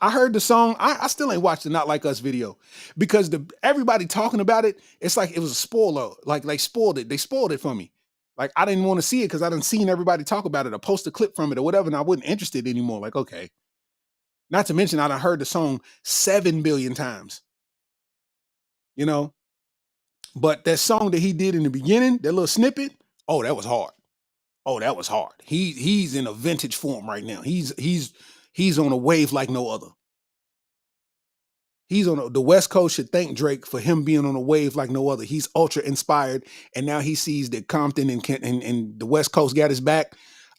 I heard the song. I still ain't watched the Not Like Us video, because everybody talking about it, it's like it was a spoiler. Like they spoiled it. They spoiled it for me. Like, I didn't want to see it because I done seen everybody talk about it or post a clip from it or whatever, and I wasn't interested anymore. Like, okay. Not to mention, I done heard the song 7 billion times. You know? But that song that he did in the beginning, that little snippet, oh, that was hard. Oh, that was hard. He's in a vintage form right now. He's on a wave like no other. The West Coast should thank Drake for him being on a wave like no other. He's ultra inspired, and now he sees that Compton and the West Coast got his back.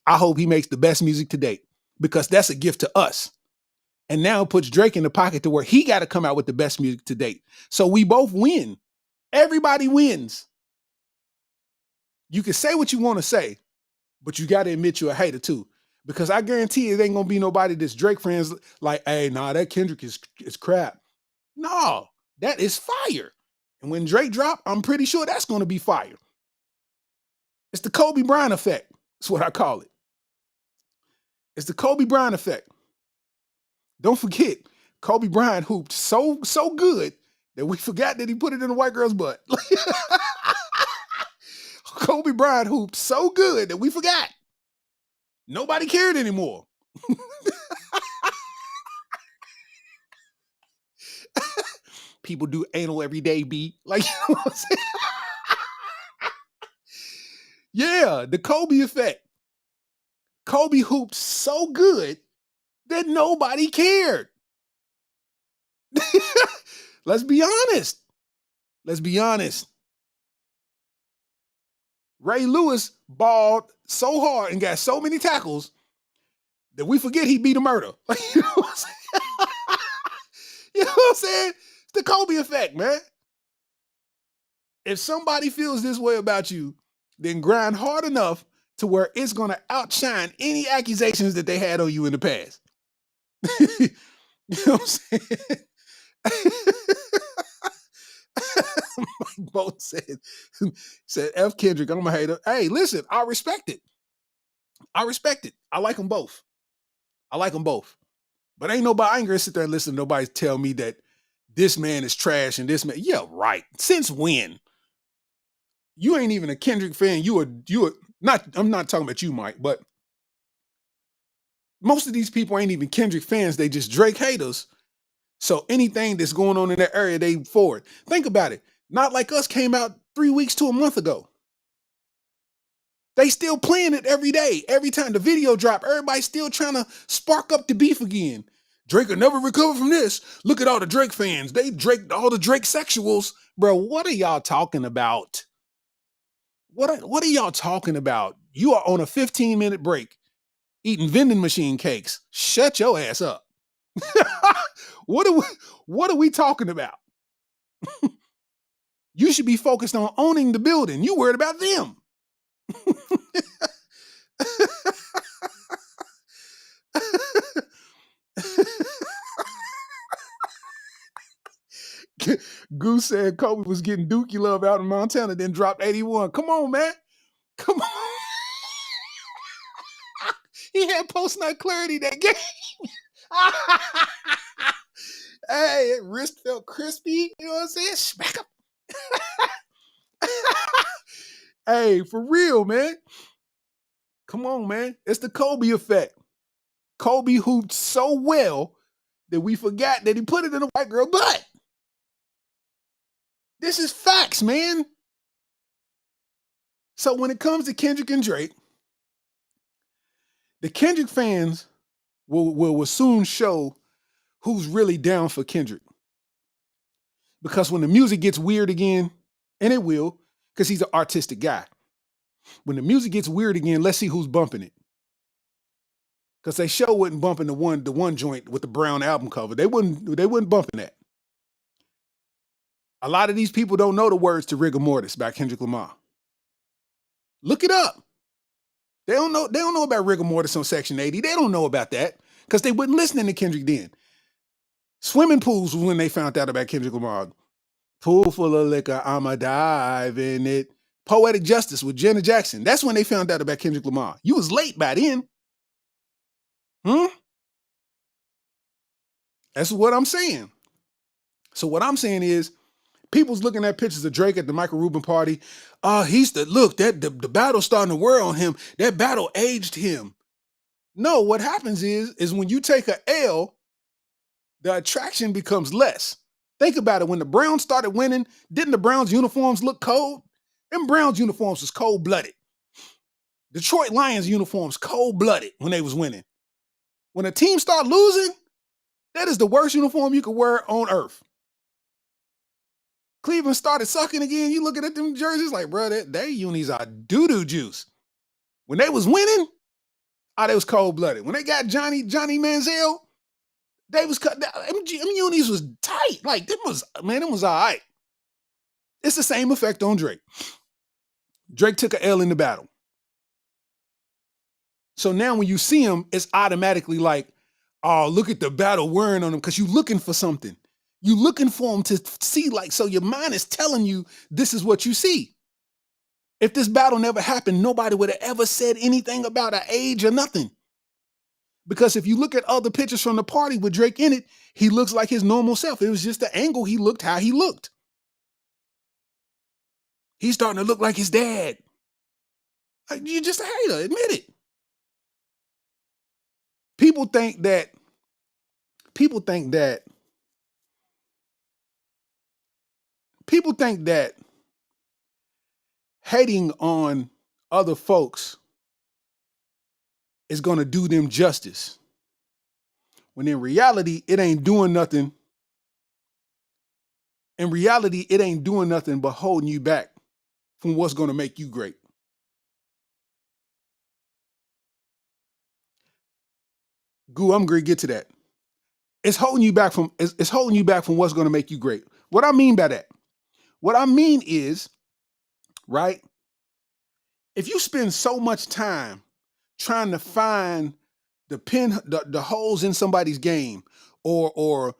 I hope he makes the best music to date, because that's a gift to us. And now it puts Drake in the pocket to where he got to come out with the best music to date. So we both win. Everybody wins. You can say what you want to say, but you got to admit you're a hater too. Because I guarantee it ain't going to be nobody that's Drake friends like, hey, nah, that Kendrick is crap. No, that is fire. And when Drake drop, I'm pretty sure that's going to be fire. It's the Kobe Bryant effect. That's what I call it. It's the Kobe Bryant effect. Don't forget, Kobe Bryant hooped so good that we forgot that he put it in a white girl's butt. Kobe Bryant hooped so good that we forgot. Nobody cared anymore. People do anal every day, B. Like, you know what I'm saying? Yeah, the Kobe effect. Kobe hooped so good that nobody cared. Let's be honest. Let's be honest. Ray Lewis balled so hard and got so many tackles that we forget he beat a murder. Like, you know what I'm saying? You know what I'm saying? It's the Kobe effect, man. If somebody feels this way about you, then grind hard enough to where it's going to outshine any accusations that they had on you in the past. You know what I'm saying? Mike Bolt said, F Kendrick, I'm a hater. Hey, listen, I respect it. I respect it. I like them both. But I ain't gonna sit there and listen to nobody tell me that this man is trash and this man, yeah, right. Since when? You ain't even a Kendrick fan. You are not, I'm not talking about you, Mike, but most of these people ain't even Kendrick fans. They just Drake haters. So anything that's going on in that area, they for it. Think about it. Not Like Us came out 3 weeks to a month ago. They still playing it every day. Every time the video drop, everybody's still trying to spark up the beef again. Drake will never recover from this. Look at all the Drake fans. All the Drake sexuals. Bro, what are y'all talking about? What are y'all talking about? You are on a 15-minute break eating vending machine cakes. Shut your ass up. What are we talking about? You should be focused on owning the building. You worried about them. Goose said Kobe was getting Dookie love out in Montana, then dropped 81. Come on, man. Come on. He had post-night clarity that game. Hey, wrist felt crispy. You know what I'm saying? Smack up. Hey, for real, man. Come on, man. It's the Kobe effect. Kobe hooped so well that we forgot that he put it in a white girl butt. This is facts, man. So when it comes to Kendrick and Drake, the Kendrick fans will soon show who's really down for Kendrick. Because when the music gets weird again, and it will, because he's an artistic guy. When the music gets weird again, let's see who's bumping it. Because they sure wasn't bumping the one joint with the brown album cover. They wasn't bumping that. A lot of these people don't know the words to Rigor Mortis by Kendrick Lamar. Look it up. They don't know about Rigor Mortis on Section 80. They don't know about that because they wasn't listening to Kendrick then. Swimming pools was when they found out about Kendrick Lamar. Pool full of liquor, I'ma dive in it. Poetic Justice with Janet Jackson. That's when they found out about Kendrick Lamar. You was late by then. That's what I'm saying. So what I'm saying is, people's looking at pictures of Drake at the Michael Rubin party. The battle starting to wear on him. That battle aged him. No, what happens is when you take a L, the attraction becomes less. Think about it. When the Browns started winning, didn't the Browns uniforms look cold? Them Browns uniforms was cold-blooded. Detroit Lions uniforms, cold-blooded when they was winning. When a team start losing, that is the worst uniform you could wear on earth. Cleveland started sucking again. You looking at them jerseys like, bro, they unis are doo-doo juice. When they was winning, they was cold-blooded. When they got Johnny Manziel, they was cut. Them unis was tight. Like, them was all right. It's the same effect on Drake. Drake took an L in the battle. So now when you see him, it's automatically like, oh, look at the battle wearing on him because you're looking for something. You're looking for him to see, like, so your mind is telling you this is what you see. If this battle never happened, nobody would have ever said anything about an age or nothing. Because if you look at other pictures from the party with Drake in it, he looks like his normal self. It was just the angle he looked how he looked. He's starting to look like his dad. Like, you're just a hater, admit it. People think that hating on other folks is going to do them justice. When in reality, it ain't doing nothing. In reality, it ain't doing nothing but holding you back from what's going to make you great. Goo, I'm going to get to that. It's holding you back from what's going to make you great. What I mean by that? What I mean is, right? If you spend so much time trying to find the holes in somebody's game or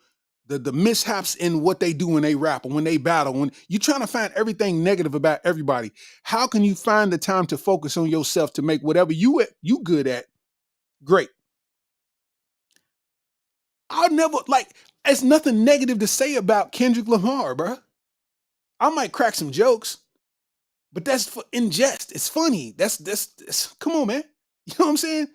the mishaps in what they do when they rap or when they battle, when you're trying to find everything negative about everybody, how can you find the time to focus on yourself to make whatever you good at great? It's nothing negative to say about Kendrick Lamar, bro. I might crack some jokes, but that's in jest. It's funny. That's come on, man. You know what I'm saying?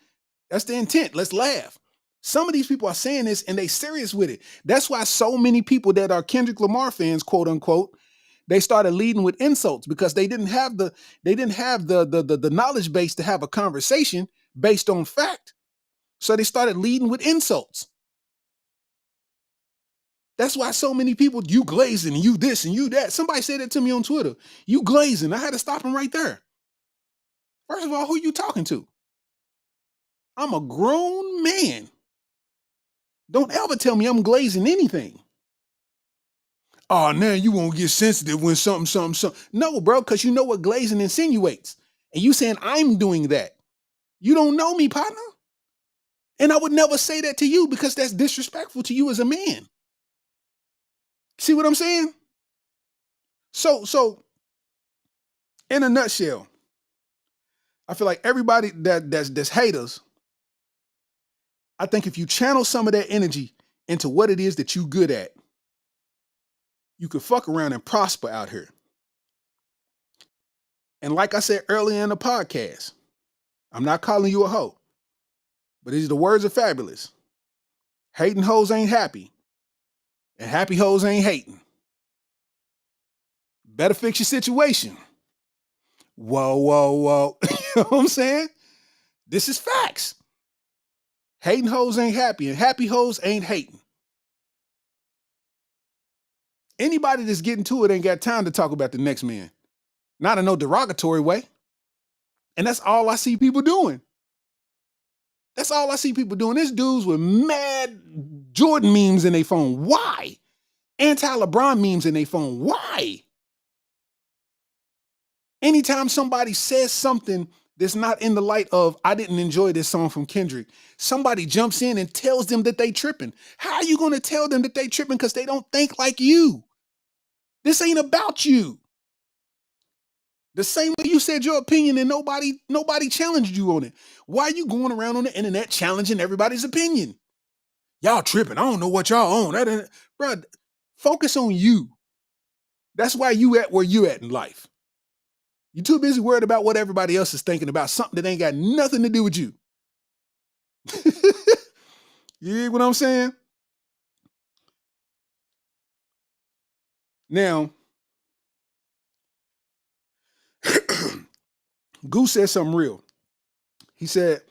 That's the intent. Let's laugh. Some of these people are saying this and they serious with it. That's why so many people that are Kendrick Lamar fans, quote unquote, They started leading with insults because they didn't have the knowledge base to have a conversation based on fact. So they started leading with insults. That's why so many people, you glazing, you this and you that. Somebody said it to me on Twitter. You glazing. I had to stop him right there. First of all, who you talking to? I'm a grown man. Don't ever tell me I'm glazing anything. Oh, now you won't get sensitive when something. No, bro, because you know what glazing insinuates. And you saying I'm doing that. You don't know me, partner. And I would never say that to you because that's disrespectful to you as a man. See what I'm saying? So in a nutshell, I feel like everybody that's haters, I think if you channel some of that energy into what it is that you good at, you could fuck around and prosper out here. And like I said earlier in the podcast, I'm not calling you a hoe, but these are the words of Fabulous. Hating hoes ain't happy, and happy hoes ain't hating. Better fix your situation. Whoa. You know what I'm saying? This is facts. Hating hoes ain't happy, and happy hoes ain't hating. Anybody that's getting to it ain't got time to talk about the next man. Not in no derogatory way. And that's all I see people doing. That's all I see people doing. There's dudes with mad Jordan memes in their phone. Why? Anti-LeBron memes in their phone. Why? Anytime somebody says something that's not in the light of, I didn't enjoy this song from Kendrick, somebody jumps in and tells them that they tripping. How are you going to tell them that they tripping because they don't think like you? This ain't about you. The same way you said your opinion and nobody challenged you on it. Why are you going around on the internet challenging everybody's opinion? Y'all tripping. I don't know what y'all own. Bro, focus on you. That's why you at where you at in life. You're too busy worried about what everybody else is thinking about, something that ain't got nothing to do with you. You hear what I'm saying? Now, Goose said something real. He said,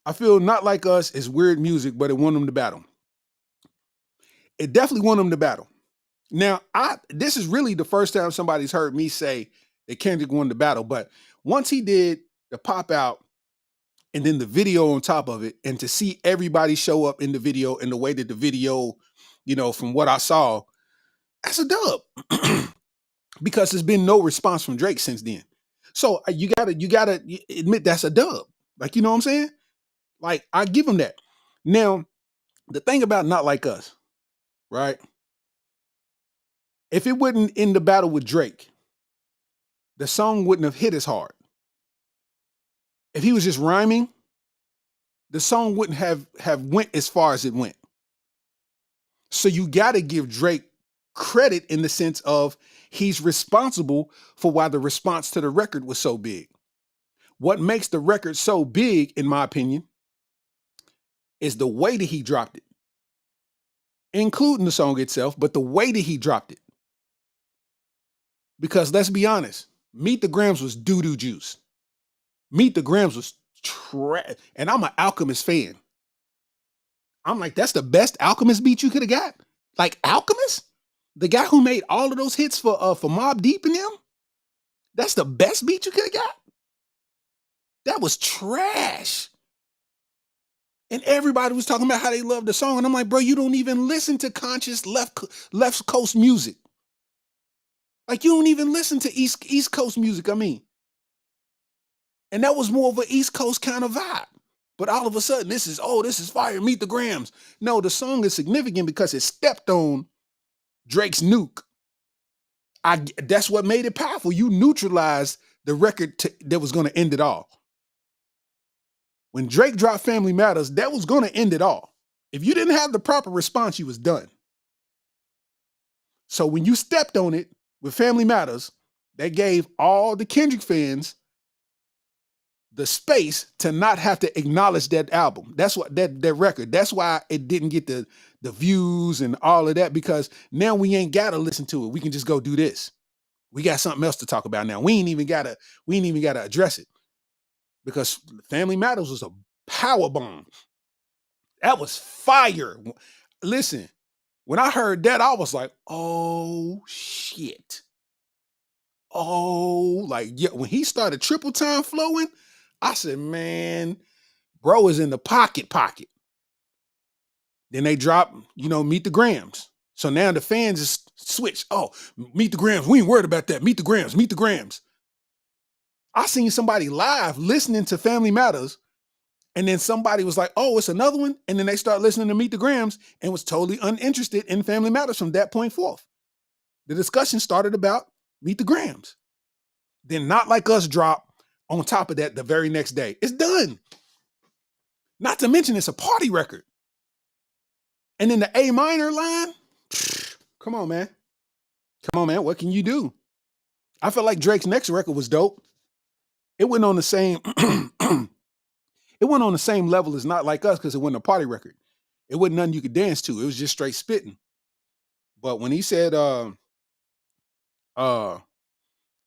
I feel Not Like Us is weird music, but it won them the battle. It definitely won them the battle. Now, this is really the first time somebody's heard me say that Kendrick won the battle, but once he did the pop out and then the video on top of it, and to see everybody show up in the video in the way that the video, from what I saw, that's a dub. Because there's been no response from Drake since then. So you gotta admit that's a dub. Like, you know what I'm saying? Like, I give him that. Now, the thing about Not Like Us, right? If it wasn't in the battle with Drake, the song wouldn't have hit as hard. If he was just rhyming, the song wouldn't have went as far as it went. So you got to give Drake credit in the sense of he's responsible for why the response to the record was so big. What makes the record so big, in my opinion, is the way that he dropped it, including the song itself, but the way that he dropped it. Because let's be honest, Meet the Grams was doo-doo juice. Meet the Grams was trash. And I'm an Alchemist fan. I'm like, that's the best Alchemist beat you could have got? Like, Alchemist? The guy who made all of those hits for Mobb Deep and them? That's the best beat you could have got? That was trash. And everybody was talking about how they loved the song. And I'm like, bro, you don't even listen to conscious left coast music. Like, you don't even listen to East Coast music, I mean. And that was more of an East Coast kind of vibe. But all of a sudden, this is fire, Meet the Grams. No, the song is significant because it stepped on Drake's nuke. That's what made it powerful. You neutralized the record that was going to end it all. When Drake dropped Family Matters, that was going to end it all. If you didn't have the proper response, you was done. So when you stepped on it with Family Matters, that gave all the Kendrick fans the space to not have to acknowledge that album. That's what that record. That's why it didn't get the views and all of that, because now we ain't got to listen to it. We can just go do this. We got something else to talk about now. We ain't even gotta address it because Family Matters was a power bomb. That was fire. Listen, when I heard that, I was like, oh shit. Oh, like yeah, when he started triple time flowing, I said, man, bro is in the pocket. Then they drop, Meet the Grams. So now the fans just switch. Oh, Meet the Grams. We ain't worried about that. Meet the Grams. I seen somebody live listening to Family Matters, and then somebody was like, oh, it's another one. And then they start listening to Meet the Grams and was totally uninterested in Family Matters from that point forth. The discussion started about Meet the Grams. Then Not Like Us drop on top of that the very next day. It's done. Not to mention it's a party record. And then the A minor line, come on, man. What can you do? I felt like Drake's next record was dope. It went on the same level as Not Like Us because it wasn't a party record. It wasn't nothing you could dance to. It was just straight spitting. But when he said A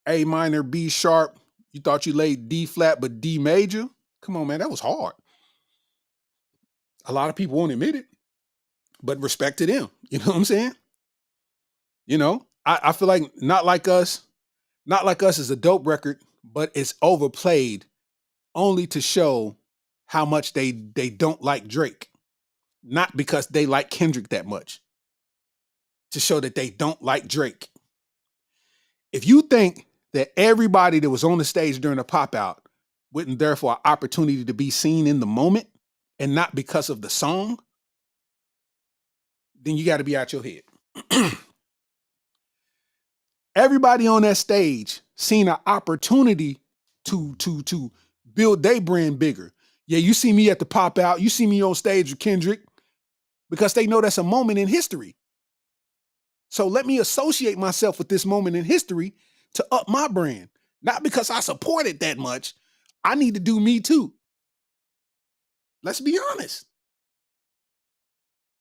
minor, B sharp, you thought you laid D flat but D major, come on, man, that was hard. A lot of people won't admit it, but respect to them. You know what I'm saying? I feel like Not Like Us is a dope record, but it's overplayed only to show how much they don't like Drake. Not because they like Kendrick that much. To show that they don't like Drake. If you think that everybody that was on the stage during the pop out wasn't there for an opportunity to be seen in the moment and not because of the song, then you got to be out your head. Everybody on that stage seen an opportunity to build their brand bigger. Yeah, you see me at the pop out, you see me on stage with Kendrick, because they know that's a moment in history. So let me associate myself with this moment in history to up my brand. Not because I support it that much. I need to do me too. Let's be honest.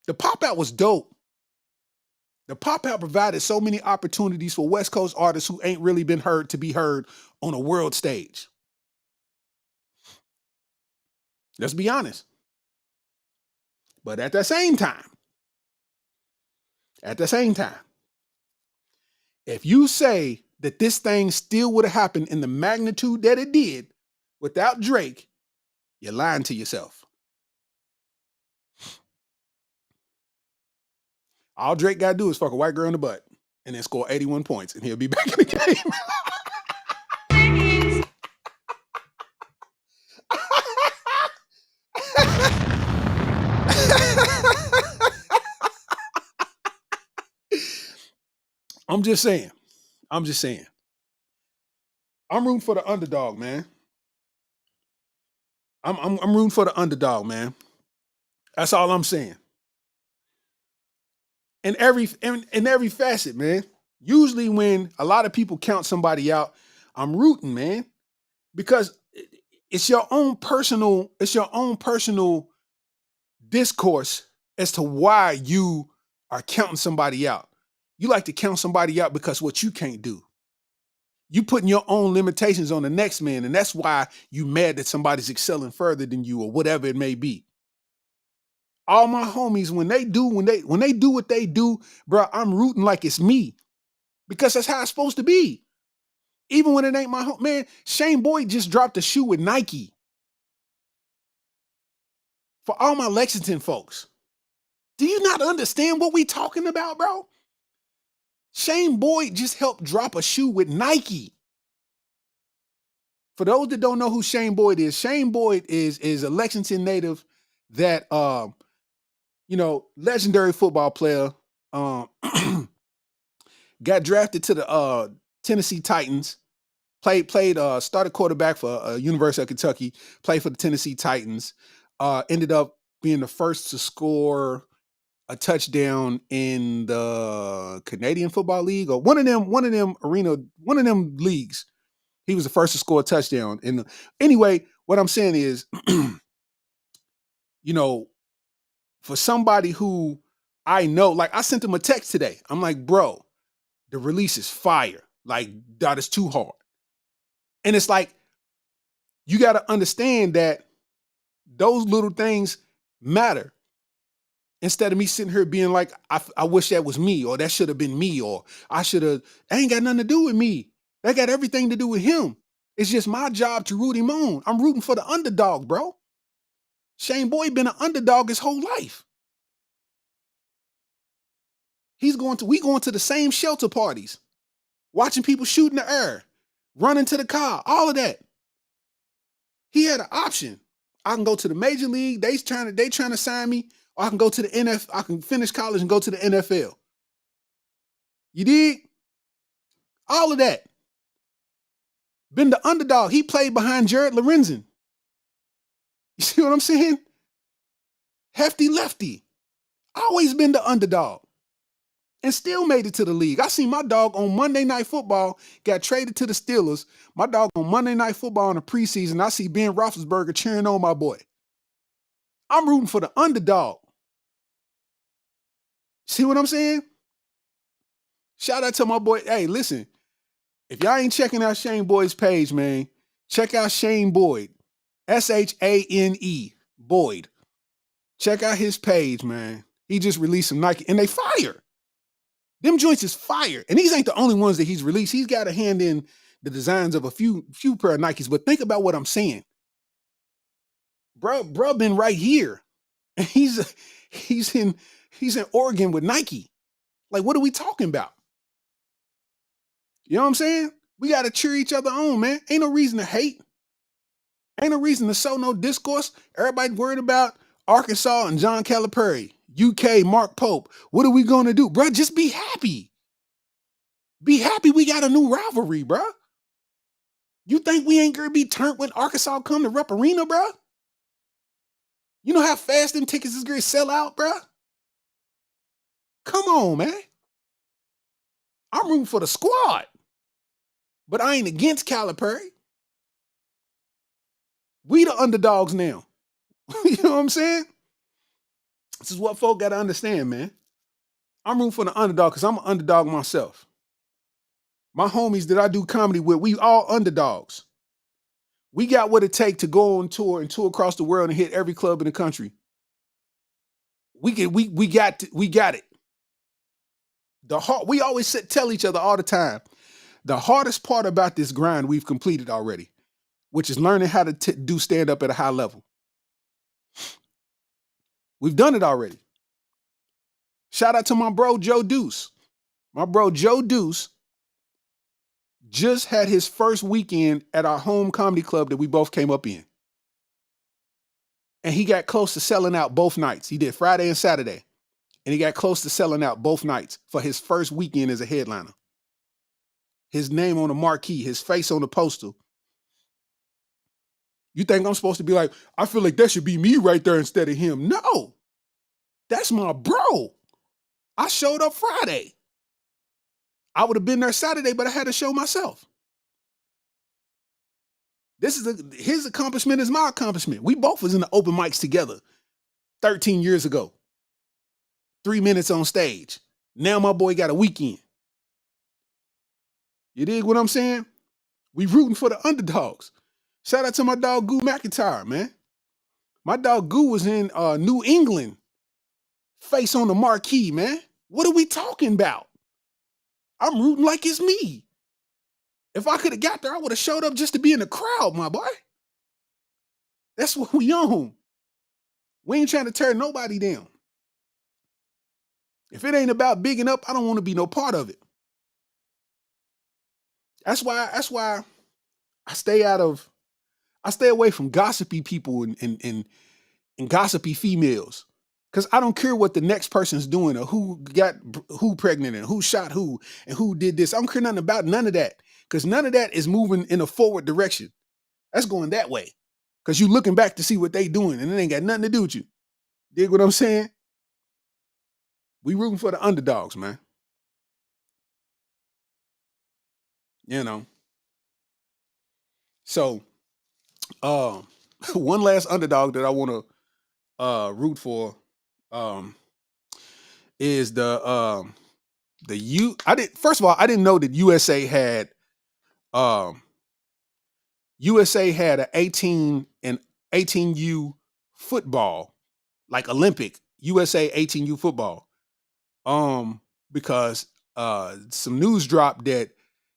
The pop out was dope. The pop out provided so many opportunities for West Coast artists who ain't really been heard to be heard on a world stage. Let's be honest. But at the same time, if you say that this thing still would have happened in the magnitude that it did without Drake, you're lying to yourself. All Drake got to do is fuck a white girl in the butt and then score 81 points and he'll be back in the game. I'm just saying. I'm rooting for the underdog, man. I'm rooting for the underdog, man. That's all I'm saying. In every facet, man. Usually when a lot of people count somebody out, I'm rooting, man. Because it's your own personal discourse as to why you are counting somebody out. You like to count somebody out because what you can't do. You putting your own limitations on the next man, and that's why you mad that somebody's excelling further than you or whatever it may be. All my homies, when they do what they do, bro, I'm rooting like it's me. Because that's how it's supposed to be. Even when it ain't my home. Man, Shane Boyd just dropped a shoe with Nike. For all my Lexington folks, do you not understand what we talking about, bro? Shane Boyd just helped drop a shoe with Nike. For those that don't know who Shane Boyd is a Lexington native that, legendary football player, got drafted to the Tennessee Titans, started quarterback for University of Kentucky, played for the Tennessee Titans, ended up being the first to score a touchdown in the Canadian Football League or one of them leagues. He was the first to score a touchdown. Anyway, what I'm saying is, for somebody who I know, like I sent him a text today. I'm like, bro, the release is fire. Like, that is too hard. And it's like, you got to understand that those little things matter. Instead of me sitting here being like, I wish that was me, or that should have been me, or that ain't got nothing to do with me. That got everything to do with him. It's just my job to root him on. I'm rooting for the underdog, bro. Shane Boyd been an underdog his whole life. We going to the same shelter parties, watching people shoot in the air, running to the car, all of that. He had an option. I can go to the major league. They trying to sign me, or I can go to the NFL. I can finish college and go to the NFL. You dig? All of that. Been the underdog. He played behind Jared Lorenzen. You see what I'm saying? Hefty lefty. Always been the underdog. And still made it to the league. I seen my dog on Monday Night Football, got traded to the Steelers. My dog on Monday Night Football in the preseason, I see Ben Roethlisberger cheering on my boy. I'm rooting for the underdog. See what I'm saying? Shout out to my boy. Hey, listen, if y'all ain't checking out Shane Boyd's page, man, check out Shane Boyd. Shane Boyd. Check out his page, man. He just released some Nike, and they fire. Them joints is fire. And these ain't the only ones that he's released. He's got a hand in the designs of a few pair of Nikes. But think about what I'm saying. Bro been right here. And he's in Oregon with Nike. Like, what are we talking about? You know what I'm saying? We got to cheer each other on, man. Ain't no reason to hate. Ain't no reason to sow no discourse. Everybody worried about Arkansas and John Calipari. UK, Mark Pope. What are we going to do? Bro, just be happy. Be happy we got a new rivalry, bro. You think we ain't going to be turned when Arkansas come to Rupp Arena, bro? You know how fast them tickets is going to sell out, bro? Come on, man. I'm rooting for the squad. But I ain't against Calipari. We the underdogs now. You know what I'm saying? This is what folk got to understand, man. I'm rooting for the underdog because I'm an underdog myself. My homies that I do comedy with, we all underdogs. We got what it takes to go on tour and tour across the world and hit every club in the country. We got it. We always tell each other all the time, the hardest part about this grind we've completed already, which is learning how to do stand-up at a high level. We've done it already. Shout out to my bro, Joe Deuce. My bro, Joe Deuce, just had his first weekend at our home comedy club that we both came up in. And he got close to selling out both nights. He did Friday and Saturday. And he got close to selling out both nights for his first weekend as a headliner. His name on the marquee, his face on the poster. You think I'm supposed to be like, I feel like that should be me right there instead of him. No, that's my bro. I showed up Friday. I would have been there Saturday, but I had to show myself. His accomplishment is my accomplishment. We both was in the open mics together 13 years ago. 3 minutes on stage. Now my boy got a weekend. You dig what I'm saying? We rooting for the underdogs. Shout out to my dog Goo McIntyre, man. My dog Goo was in New England. Face on the marquee, man. What are we talking about? I'm rooting like it's me. If I could have got there, I would have showed up just to be in the crowd, my boy. That's what we on. We ain't trying to tear nobody down. If it ain't about bigging up, I don't want to be no part of it. That's why I stay away from gossipy people and gossipy females. Because I don't care what the next person's doing or who got who pregnant and who shot who and who did this. I don't care nothing about none of that. Because none of that is moving in a forward direction. That's going that way. Because you looking back to see what they doing and it ain't got nothing to do with you. Dig what I'm saying? We rooting for the underdogs, man. You know. So, one last underdog that I want to root for is the First of all, I didn't know that USA had an 18U football, like Olympic USA 18U football. Because some news dropped that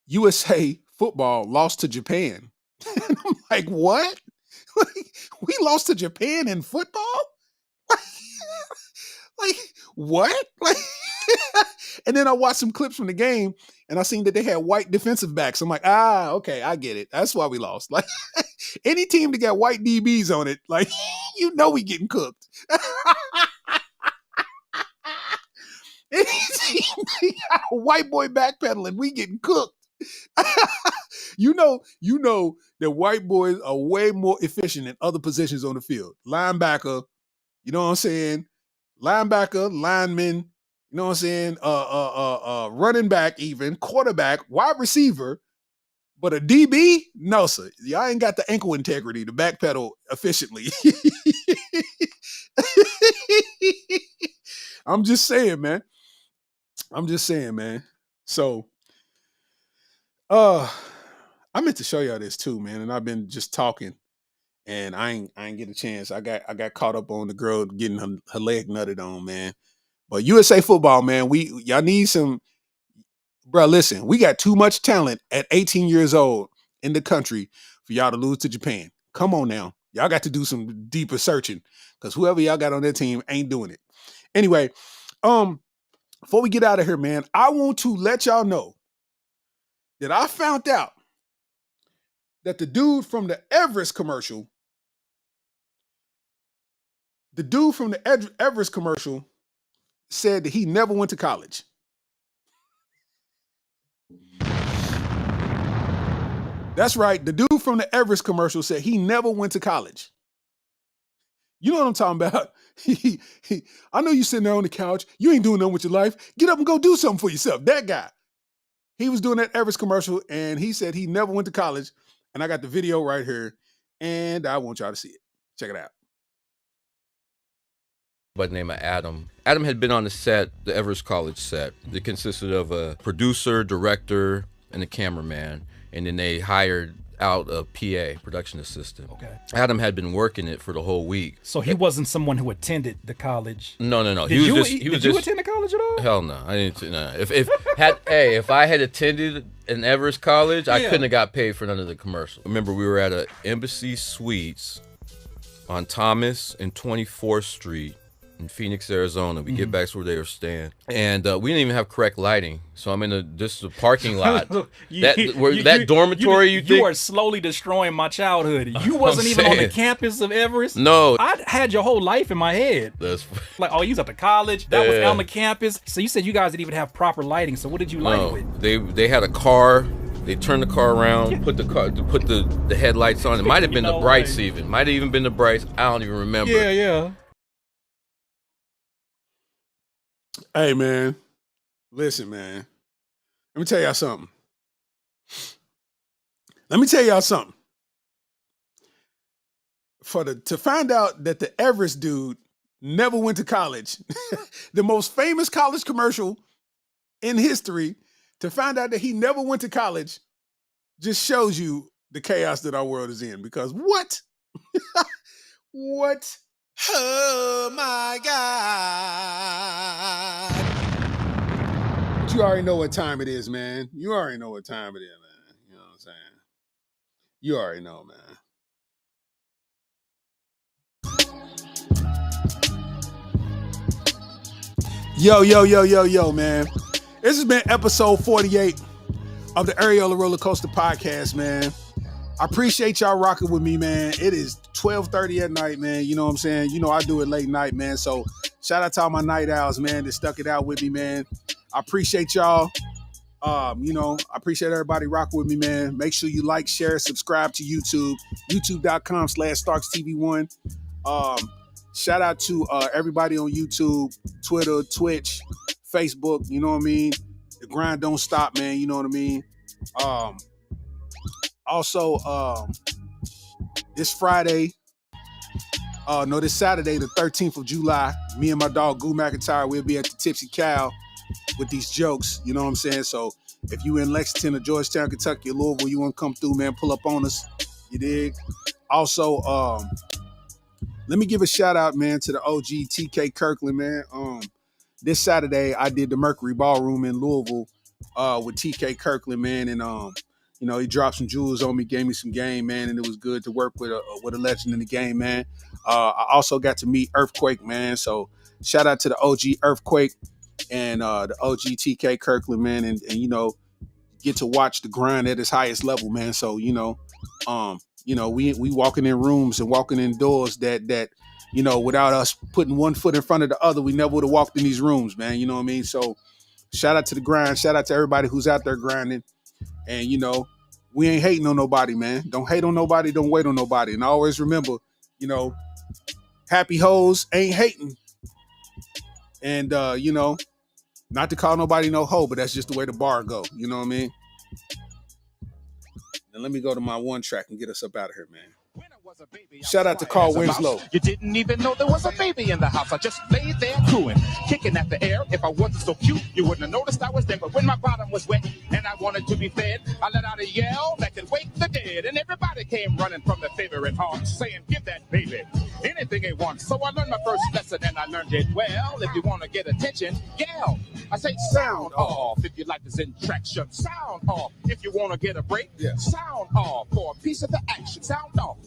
USA football lost to Japan. And I'm like, what? We lost to Japan in football? Like, what? Like, and then I watched some clips from the game and I seen that they had white defensive backs. I'm like, okay, I get it. That's why we lost. Like, any team that got white DBs on it, like, we getting cooked. Any team that got a white boy backpedaling, we getting cooked. You know that white boys are way more efficient in other positions on the field. Linebacker, you know what I'm saying? Linebacker, lineman, you know what I'm saying? Running back, even quarterback, wide receiver. But a DB, no, sir. Y'all ain't got the ankle integrity to backpedal efficiently. I'm just saying, man. So, I meant to show y'all this too, man. And I've been just talking, and I ain't get a chance. I got caught up on the girl getting her leg nutted on, man. But USA football, man, y'all need some. Bro, listen, we got too much talent at 18 years old in the country for y'all to lose to Japan. Come on now. Y'all got to do some deeper searching because whoever y'all got on that team ain't doing it. Anyway, before we get out of here, man, I want to let y'all know that I found out that the dude from the Everest commercial said that he never went to college. That's right. The dude from the Everest commercial said he never went to college. You know what I'm talking about? I know you sitting there on the couch. You ain't doing nothing with your life. Get up and go do something for yourself. That guy. He was doing that Everest commercial, and he said he never went to college. And I got the video right here, and I want y'all to see it. Check it out. By the name of Adam. Adam had been on the set, the Everest College set. It consisted of a producer, director, and a cameraman. And then they hired out a PA, production assistant. Okay. Adam had been working it for the whole week. So he wasn't someone who attended the college. No. Did you attend the college at all? Hell no. I didn't. No. If I had attended an Everest College, I couldn't have got paid for none of the commercials. Remember, we were at a Embassy Suites on Thomas and 24th Street in Phoenix, Arizona. We get back to where they were staying, and we didn't even have correct lighting. So I'm in this parking lot. That dormitory. You are slowly destroying my childhood. You wasn't even on the campus of Everest. No, I had your whole life in my head. That's like, oh, you was at the college. That was on the campus. So you said you guys didn't even have proper lighting. So what did you light with? They had a car. They turned the car around, put the headlights on. It might have been the brights even. Might have even been the brights. I don't even remember. Yeah. Hey, man. Listen, man. Let me tell y'all something. To find out that the Everest dude never went to college, the most famous college commercial in history, to find out that he never went to college just shows you the chaos that our world is in. Because what? What? Oh my God. But you already know what time it is, man. You already know what time it is, man. You know what I'm saying? You already know, man. Yo, man. This has been episode 48 of the Areola Rollercoaster podcast, man. I appreciate y'all rocking with me, man. It is 12:30 at night, man. You know what I'm saying? You know I do it late night, man. So shout out to all my night owls, man, that stuck it out with me, man. I appreciate y'all. I appreciate everybody rocking with me, man. Make sure you like, share, subscribe to YouTube, youtube.com/StarksTV1. Shout out to everybody on YouTube, Twitter, Twitch, Facebook, you know what I mean? The grind don't stop, man, you know what I mean? Also, this Saturday, the 13th of July, me and my dog, Goo McIntyre, we'll be at the Tipsy Cow with these jokes. You know what I'm saying? So if you in Lexington or Georgetown, Kentucky, or Louisville, you want to come through, man, pull up on us. You dig? Also, let me give a shout out, man, to the OG TK Kirkland, man. This Saturday I did the Mercury Ballroom in Louisville with TK Kirkland, man, and you know, he dropped some jewels on me, gave me some game, man, and it was good to work with a legend in the game, man. I also got to meet Earthquake, man. So shout out to the OG Earthquake and the OG TK Kirkland, man, and you know, get to watch the grind at its highest level, man. So you know, we walking in rooms and walking in doors that you know, without us putting one foot in front of the other, we never would have walked in these rooms, man. You know what I mean? So shout out to the grind. Shout out to everybody who's out there grinding. And, you know, we ain't hating on nobody, man. Don't hate on nobody. Don't wait on nobody. And always remember, you know, happy hoes ain't hating. And, you know, not to call nobody no hoe, but that's just the way the bar go. You know what I mean? Now let me go to my one track and get us up out of here, man. Shout out to Carl Winslow. You didn't even know there was a baby in the house. I just laid there cooing, kicking at the air. If I wasn't so cute, you wouldn't have noticed I was there. But when my bottom was wet and I wanted to be fed, I let out a yell that could wake the dead. And everybody came running from their favorite haunts, saying, give that baby anything it wants. So I learned my first lesson and I learned it well. If you want to get attention, yell. I say sound off if you like this interaction. Sound off if you want to get a break. Yeah. Sound off for a piece of the action. Sound off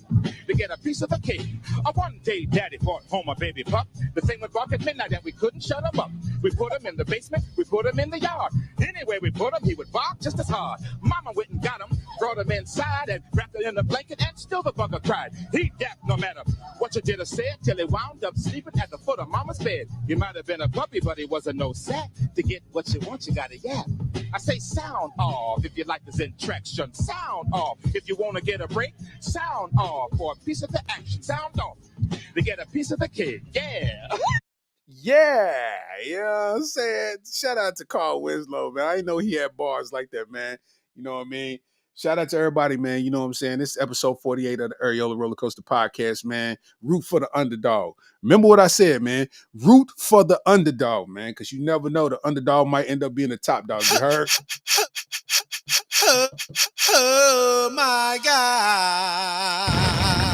to get a piece of the cake. One day daddy brought home a baby pup. The thing would bark at midnight and we couldn't shut him up. We put him in the basement, we put him in the yard. Anywhere we put him, he would bark just as hard. Mama went and got him, brought him inside and wrapped him in a blanket, and still the bugger cried. He dapped no matter what you did or said till he wound up sleeping at the foot of mama's bed. He might have been a puppy, but he wasn't no sack. To get what you want, you gotta yap. I say sound off if you like this interaction. Sound off if you want to get a break. Sound off for a piece of the action. Sound off to get a piece of the cake. Yeah. Yeah. You know what I'm saying? Shout out to Carl Winslow, man. I didn't know he had bars like that, man. You know what I mean? Shout out to everybody, man. You know what I'm saying? This is episode 48 of the Areola Rollercoaster podcast, man. Root for the underdog. Remember what I said, man. Root for the underdog, man, because you never know. The underdog might end up being the top dog. You heard? Oh my God.